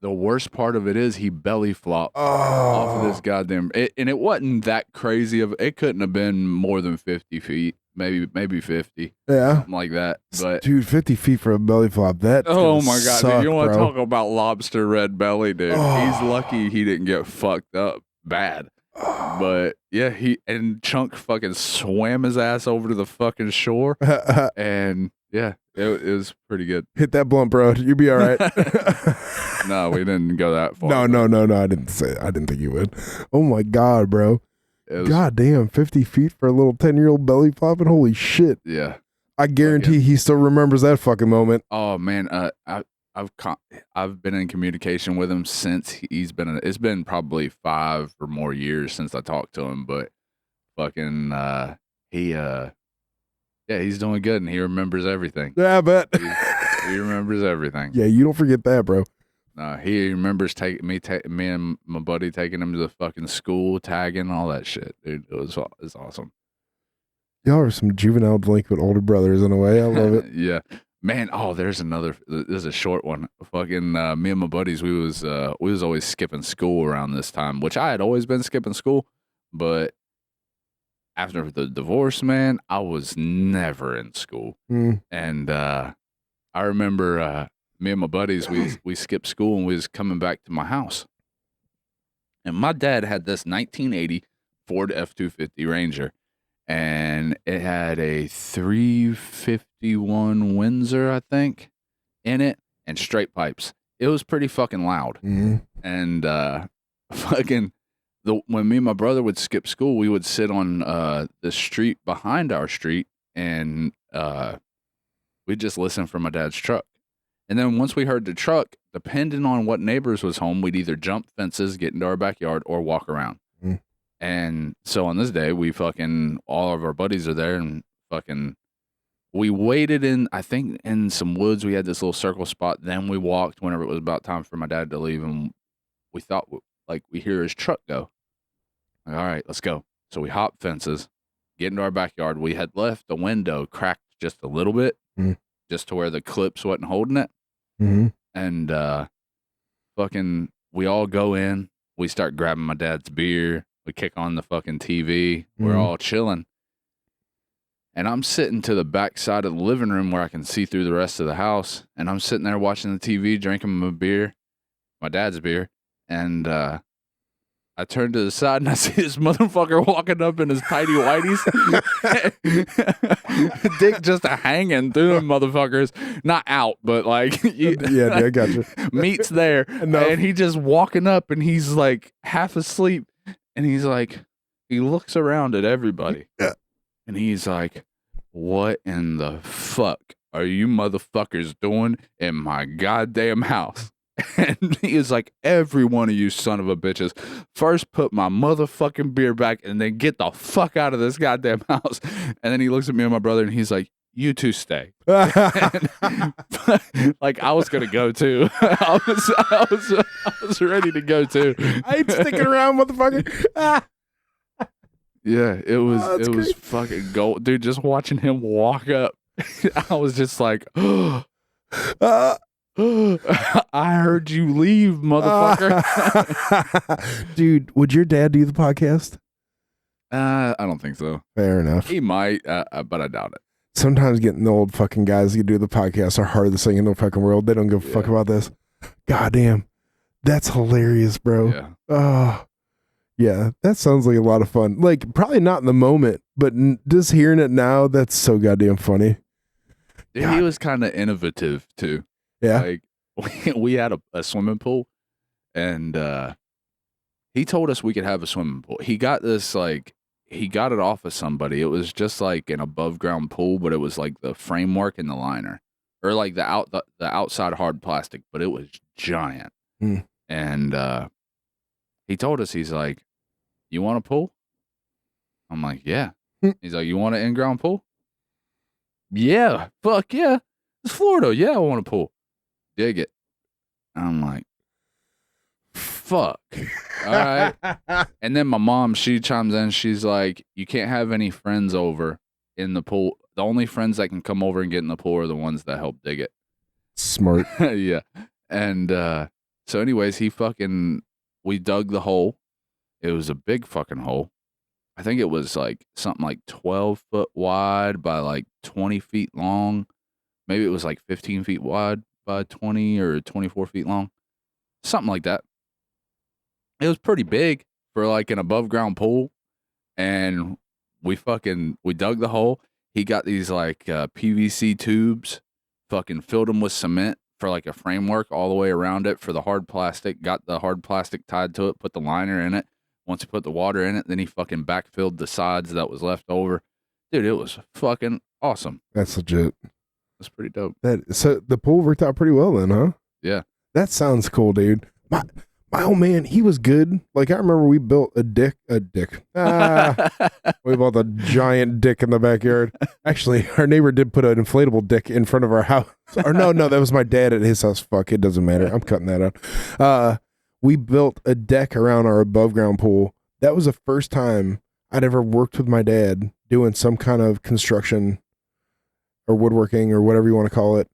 The worst part of it is he belly flopped off of this goddamn... and it wasn't that crazy. It couldn't have been more than 50 feet. Maybe 50. Yeah. Something like that. But dude, 50 feet for a belly flop. Oh my God, suck, dude. You want to bro. talk about lobster red belly, dude. He's lucky he didn't get fucked up bad. But yeah, and Chunk fucking swam his ass over to the fucking shore. And yeah, it was pretty good. Hit that blunt, bro. You be all right. No, we didn't go that far. No. I didn't say it. I didn't think you would. Oh my God, bro. God damn, 50 feet for a little 10-year-old belly flopping. Holy shit. Yeah. I guarantee he still remembers that fucking moment. Oh man, I I've been in communication with him since it's been probably 5 or more years since I talked to him, but fucking yeah, he's doing good and he remembers everything. Yeah, I bet. He remembers everything. Yeah, you don't forget that, bro. He remembers me and my buddy taking him to the fucking school, tagging, all that shit, dude. It's awesome. Y'all are some juvenile delinquent older brothers in a way. I love it. Yeah. Man, there's a short one. Fucking me and my buddies, we was always skipping school around this time, which I had always been skipping school, but after the divorce, man, I was never in school. And I remember me and my buddies, we skipped school and we was coming back to my house. And my dad had this 1980 Ford F-250 Ranger, and it had a 351 Windsor, I think, in it, and straight pipes. It was pretty fucking loud. And fucking when me and my brother would skip school, we would sit on the street behind our street, and we'd just listen for my dad's truck. And then once we heard the truck, depending on what neighbors was home, we'd either jump fences, get into our backyard, or walk around. And so on this day, all of our buddies are there, and we waited I think in some woods. We had this little circle spot. Then we walked whenever it was about time for my dad to leave, and we thought, we hear his truck go. All right, let's go. So we hop fences, get into our backyard. We had left the window cracked just a little bit, just to where the clips wasn't holding it. And we all go in. We start grabbing my dad's beer. We kick on the fucking TV. We're all chilling. And I'm sitting to the back side of the living room where I can see through the rest of the house. And I'm sitting there watching the TV, drinking my beer, my dad's beer. And I turn to the side and I see this motherfucker walking up in his tidy whities. Dick just hanging through them motherfuckers. Not out, but yeah, dude, I got you. Meat's there. And he just walking up and he's like half asleep. And he's like, he looks around at everybody. And he's like, what in the fuck are you motherfuckers doing in my goddamn house? And he is like, every one of you son of a bitches, first put my motherfucking beer back and then get the fuck out of this goddamn house. And then he looks at me and my brother and he's like, you two stay. I was gonna go too. I was ready to go too. I ain't sticking around, motherfucker. Yeah, it was great. fucking gold, dude. Just watching him walk up, I was just like, I heard you leave, motherfucker. Dude, would your dad do the podcast? I don't think so. Fair enough. He might, but I doubt it. Sometimes getting the old fucking guys that do the podcast are hardest thing in the fucking world. They don't give a fuck about this. Goddamn. That's hilarious, bro. Yeah. Oh, yeah. That sounds like a lot of fun. Like, probably not in the moment, but just hearing it now, that's so goddamn funny. Dude, he was kind of innovative too. Yeah. Like, we had a swimming pool, and he told us we could have a swimming pool. He got this, he got it off of somebody. It was just like an above ground pool, but it was like the framework and the liner, or like the outside hard plastic, but it was giant. And he told us, he's like, you want a pool? I'm like, yeah. He's like, you want an in-ground pool? Yeah. Fuck yeah. It's Florida. Yeah, I want a pool. Dig it. I'm like, fuck. All right. And then my mom, she chimes in. She's like, you can't have any friends over in the pool. The only friends that can come over and get in the pool are the ones that help dig it. Smart. Yeah. And so anyways, we dug the hole. It was a big fucking hole. I think it was like something like 12 foot wide by like 20 feet long. Maybe it was like 15 feet wide by 20 or 24 feet long. Something like that. It was pretty big for like an above ground pool. And we dug the hole. He got these like PVC tubes, fucking filled them with cement for like a framework all the way around it for the hard plastic. Got the hard plastic tied to it, put the liner in it. Once he put the water in it, then he fucking backfilled the sides that was left over. Dude, it was fucking awesome. That's legit. That's pretty dope. So the pool worked out pretty well then, huh? Yeah. That sounds cool, dude. My old man, he was good. Like I remember we built a dick. We built a giant dick in the backyard. Actually, our neighbor did put an inflatable dick in front of our house. Or no, that was my dad at his house. Fuck, it doesn't matter. I'm cutting that out. We built a deck around our above ground pool. That was the first time I'd ever worked with my dad doing some kind of construction or woodworking or whatever you want to call it.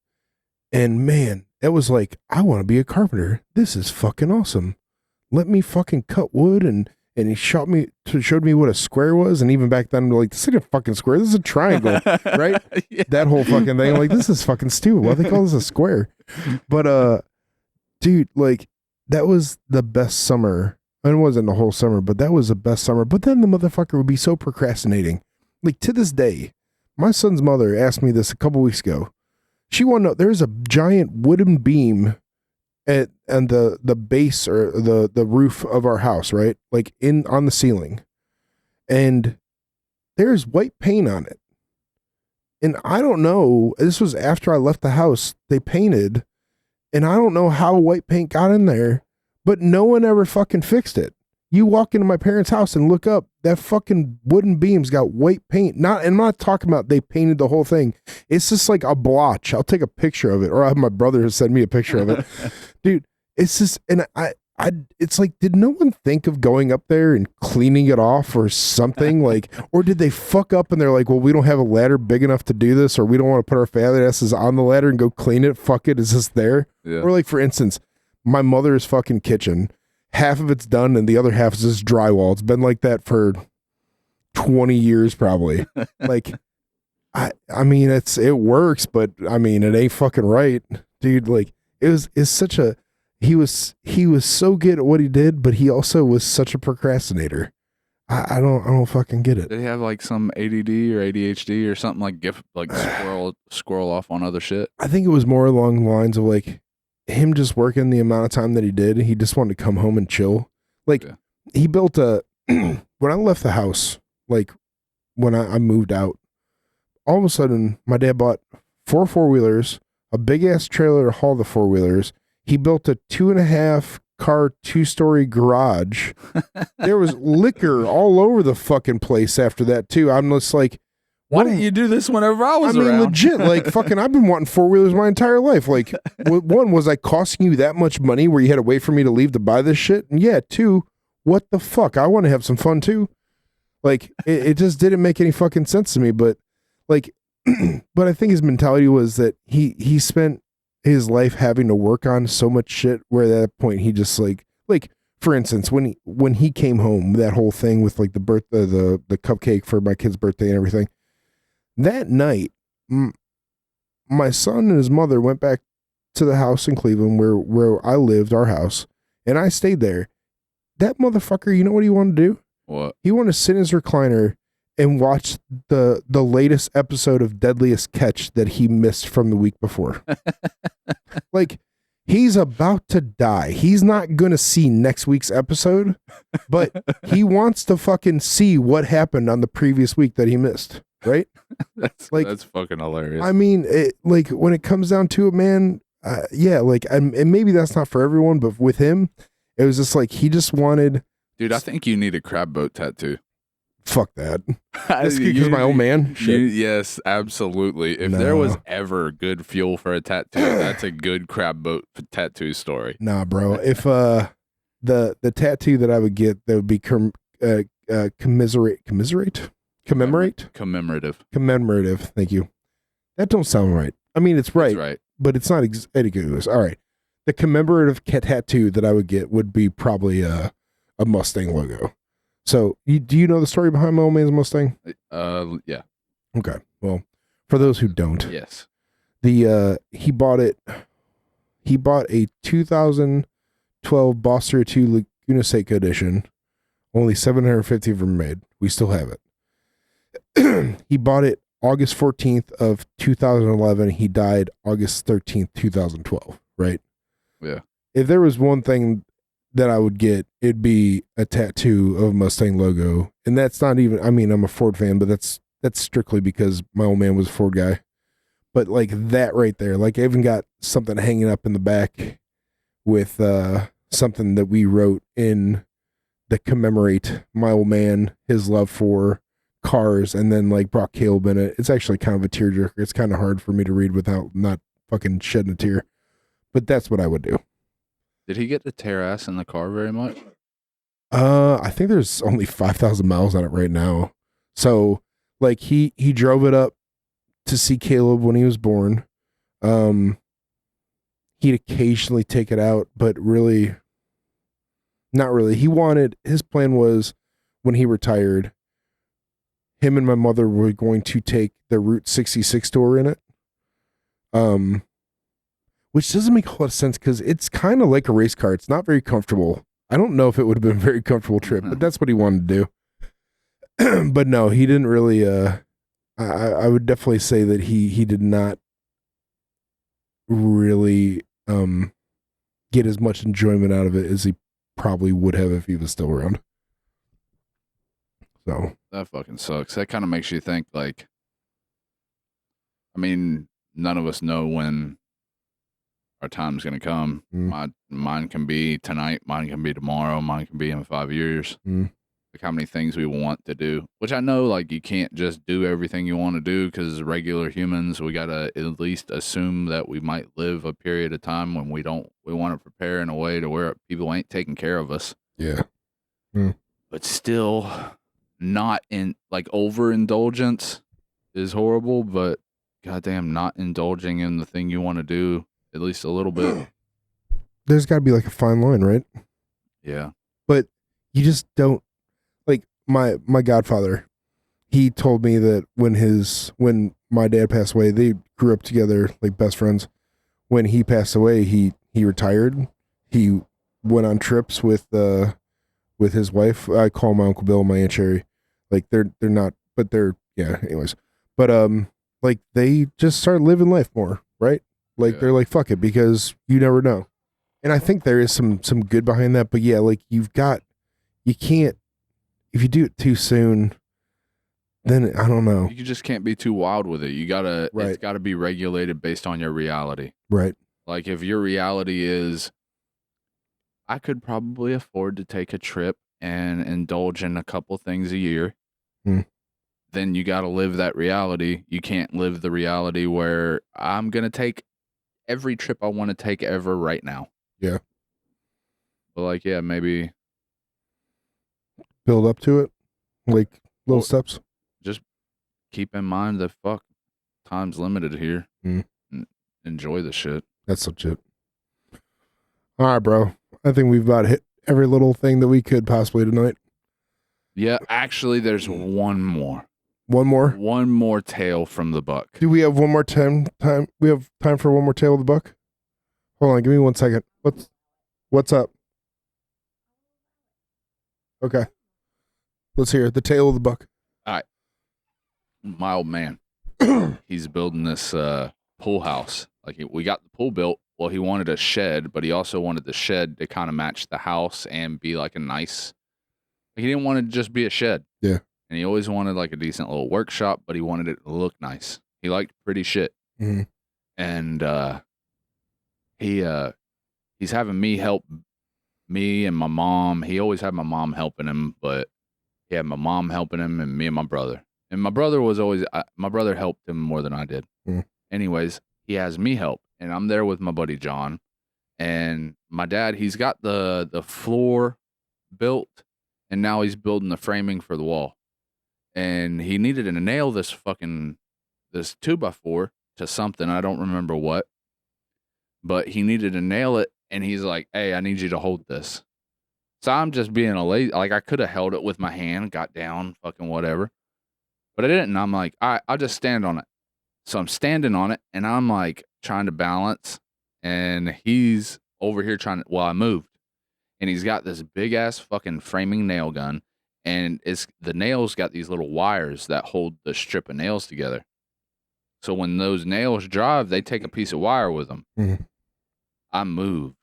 And man, it was like, I want to be a carpenter. This is fucking awesome. Let me fucking cut wood. And he showed me what a square was. And even back then, I'm like, this isn't a fucking square. This is a triangle, right? Yeah. That whole fucking thing. I'm like, this is fucking stupid. Why do they call this a square? But, dude, like, that was the best summer. And it wasn't the whole summer, but that was the best summer. But then the motherfucker would be so procrastinating. Like, to this day, my son's mother asked me this a couple weeks ago. She wanted to know, there's a giant wooden beam and the base or the roof of our house, right? Like on the ceiling. And there's white paint on it. And I don't know, this was after I left the house, they painted, and I don't know how white paint got in there, but no one ever fucking fixed it. You walk into my parents' house and look up, that fucking wooden beam's got white paint. I'm not talking about they painted the whole thing. It's just like a blotch. I'll take a picture of it, or I have my brother send me a picture of it. Dude, it's just, and it's like, did no one think of going up there and cleaning it off or something? Like, or did they fuck up and they're like, well, we don't have a ladder big enough to do this, or we don't want to put our fat asses on the ladder and go clean it. Fuck it. Is this there? Yeah. Or like, for instance, my mother's fucking kitchen, half of it's done and the other half is just drywall. It's been like that for 20 years probably. Like, I mean, it works, but I mean, it ain't fucking right, dude. Like, it's such a, he was so good at what he did, but he also was such a procrastinator. I don't fucking get it. Did he have like some ADD or ADHD or something, like squirrel off on other shit? I think it was more along the lines of like him just working the amount of time that he did. He just wanted to come home and chill. Like, Yeah. He built when I left the house, like when I moved out, all of a sudden my dad bought 4 4-wheelers, a big ass trailer to haul the 4-wheelers. He built a 2.5 car 2-story garage. There was liquor all over the fucking place after that too. I'm just like, Why didn't you do this whenever I was around? legit, like fucking, I've been wanting 4-wheelers my entire life. Like, one, was I costing you that much money where you had to wait for me to leave to buy this shit? And yeah, 2, what the fuck? I want to have some fun too. Like, it just didn't make any fucking sense to me. But like, but I think his mentality was that he spent his life having to work on so much shit where at that point he just like for instance, when he came home, that whole thing with like the cupcake for my kid's birthday and everything. That night, my son and his mother went back to the house in Cleveland where I lived, our house, and I stayed there. That motherfucker, you know what he wanted to do? What? He wanted to sit in his recliner and watch the latest episode of Deadliest Catch that he missed from the week before. Like, he's about to die. He's not going to see next week's episode, but he wants to fucking see what happened on the previous week that he missed. Right? That's fucking hilarious. I mean, like when it comes down to it, man, yeah, like, and maybe that's not for everyone, but with him, it was just like, he just wanted. Dude, I think you need a crab boat tattoo. Fuck that. That's because my old man. Shit. Yes, absolutely. If there was ever good fuel for a tattoo, that's a good crab boat tattoo story. Nah, bro. If the tattoo that I would get, that would be commemorative. Thank you. That don't sound right. I mean, it's right, right, but it's not ambiguous. All right. The commemorative tattoo that I would get would be probably a Mustang logo. So, do you know the story behind my old man's Mustang? Yeah. Okay. Well, for those who don't, Yes. he bought a 2012 Boss 2 Laguna Seca edition. Only 750 of them made. We still have it. He bought it August 14th of 2011. He died August 13th, 2012. Right? Yeah. If there was one thing that I would get, it'd be a tattoo of Mustang logo. And that's not even, I mean, I'm a Ford fan, but that's strictly because my old man was a Ford guy. But like that right there, like I even got something hanging up in the back with something that we wrote in that commemorate my old man, his love for cars, and then like brought Caleb in it. It's actually kind of a tearjerker. It's kind of hard for me to read without not fucking shedding a tear. But that's what I would do. Did he get to tear ass in the car very much? I think there's only 5,000 miles on it right now. So like he drove it up to see Caleb when he was born. He'd occasionally take it out, but really not really. His plan was when he retired, him and my mother were going to take the Route 66 tour in it. Which doesn't make a lot of sense because it's kind of like a race car. It's not very comfortable. I don't know if it would have been a very comfortable trip, but that's what he wanted to do. But no, he didn't really. I would definitely say that he did not really get as much enjoyment out of it as he probably would have if he was still around. So that fucking sucks. That kind of makes you think like, I mean, none of us know when our time's gonna come. Mine can be tonight, mine can be tomorrow, mine can be in 5 years. Like how many things we want to do, which I know like you can't just do everything you want to do because regular humans, we gotta at least assume that we might live a period of time when we want to prepare in a way to where people ain't taking care of us. Yeah. But still not in like overindulgence is horrible, but goddamn not indulging in the thing you want to do at least a little bit. There's got to be like a fine line, right? Yeah. But you just don't like my godfather. He told me that when my dad passed away, they grew up together like best friends. When he passed away, he retired. He went on trips with his wife. I call my Uncle Bill and my Aunt Sherry. Like they're not, but they're yeah. Anyways, but like they just start living life more, right? Like they're like fuck it because you never know. And I think there is some good behind that, but yeah, like you can't, if you do it too soon, then I don't know. You just can't be too wild with it. You gotta, Right. It's gotta be regulated based on your reality. Right. Like if your reality is, I could probably afford to take a trip and indulge in a couple things a year, then you gotta live that reality. You can't live the reality where I'm gonna take every trip I want to take ever right now. Yeah. But like, yeah, maybe Build up to it, like little steps. Just keep in mind that fuck, time's limited here. Enjoy the shit. That's legit. All right, bro. I think we've about hit every little thing that we could possibly tonight. Yeah, actually, there's one more. One more? One more tale from the buck. Do we have one more time? We have time for one more tale of the buck? Hold on, give me 1 second. What's up? Okay. Let's hear the tale of the buck. All right. My old man, he's building this pool house. Like we got the pool built. Well, he wanted a shed, but he also wanted the shed to kind of match the house and be like a nice. Like he didn't want to just be a shed. Yeah. And he always wanted like a decent little workshop, but he wanted it to look nice. He liked pretty shit. And he's having me help me and my mom. He always had my mom helping him, but he had my mom helping him and me and my brother. And my brother was always, my brother helped him more than I did. Anyways, he has me help. And I'm there with my buddy John. And my dad, he's got the floor built. And now he's building the framing for the wall. And he needed to nail this 2x4 to something. I don't remember what. But he needed to nail it. And he's like, hey, I need you to hold this. So I'm just being a lazy, like I could have held it with my hand, got down, fucking whatever. But I didn't. And I'm like, all right, I'll just stand on it. So I'm standing on it and I'm like trying to balance. And he's over here I moved. And he's got this big ass fucking framing nail gun. And the nails got these little wires that hold the strip of nails together. So when those nails drive, they take a piece of wire with them. I moved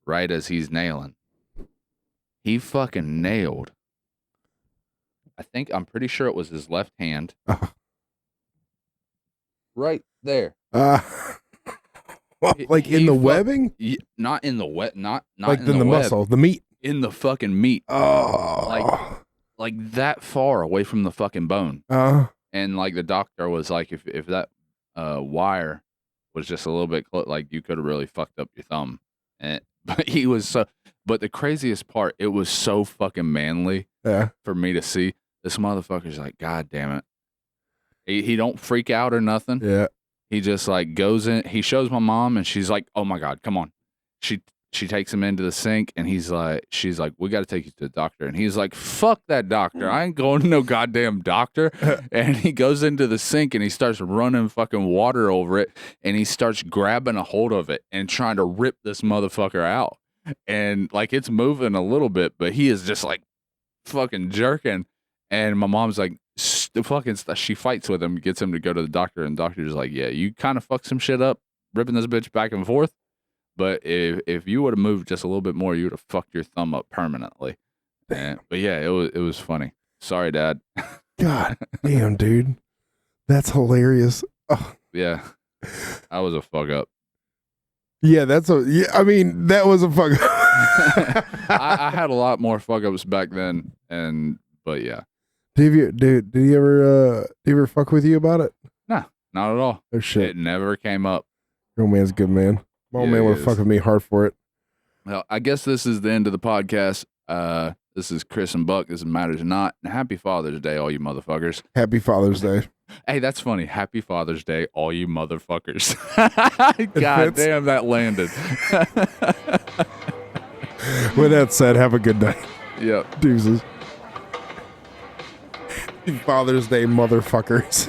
right as he's nailing. He fucking nailed. I'm pretty sure it was his left hand. Right there. Well, like in the fuck- webbing, Not in the wet, not like in the, the web, muscle, the meat. in the fucking meat, Oh, like that far away from the fucking bone. And like the doctor was like, if that wire was just a little bit like you could have really fucked up your thumb. And but he was so. But the craziest part, it was so fucking manly yeah. for me to see. This motherfucker's like, God damn it. He don't freak out or nothing. Yeah. He just like goes in. He shows my mom, and she's like, "Oh my God, come on." She takes him into the sink, and she's like, "We got to take you to the doctor." And he's like, "Fuck that doctor! I ain't going to no goddamn doctor." And he goes into the sink, and he starts running fucking water over it, and he starts grabbing a hold of it and trying to rip this motherfucker out. And like it's moving a little bit, but he is just like fucking jerking. And my mom's like, she fights with him, gets him to go to the doctor, and the doctor's like, yeah, you kind of fucked some shit up, ripping this bitch back and forth. But if you would have moved just a little bit more, you would have fucked your thumb up permanently. But yeah, it was funny. Sorry, Dad. God damn, dude, that's hilarious. Oh. Yeah, I was a fuck up. Yeah, I mean, that was a fuck up. I had a lot more fuck ups back then, but yeah. Did he ever fuck with you about it? Nah, not at all. Oh shit. It never came up. Your old man's a good man. My old Yeah, man he would have is. fucked with me hard for it. Well, I guess this is the end of the podcast. This is Chris and Buck. This is Matters or Not. And happy Father's Day, all you motherfuckers. Happy Father's Day. Hey, that's funny. Happy Father's Day, all you motherfuckers. God fits. damn, that landed. With that said, have a good night. Yep. Deuces. Father's Day, motherfuckers.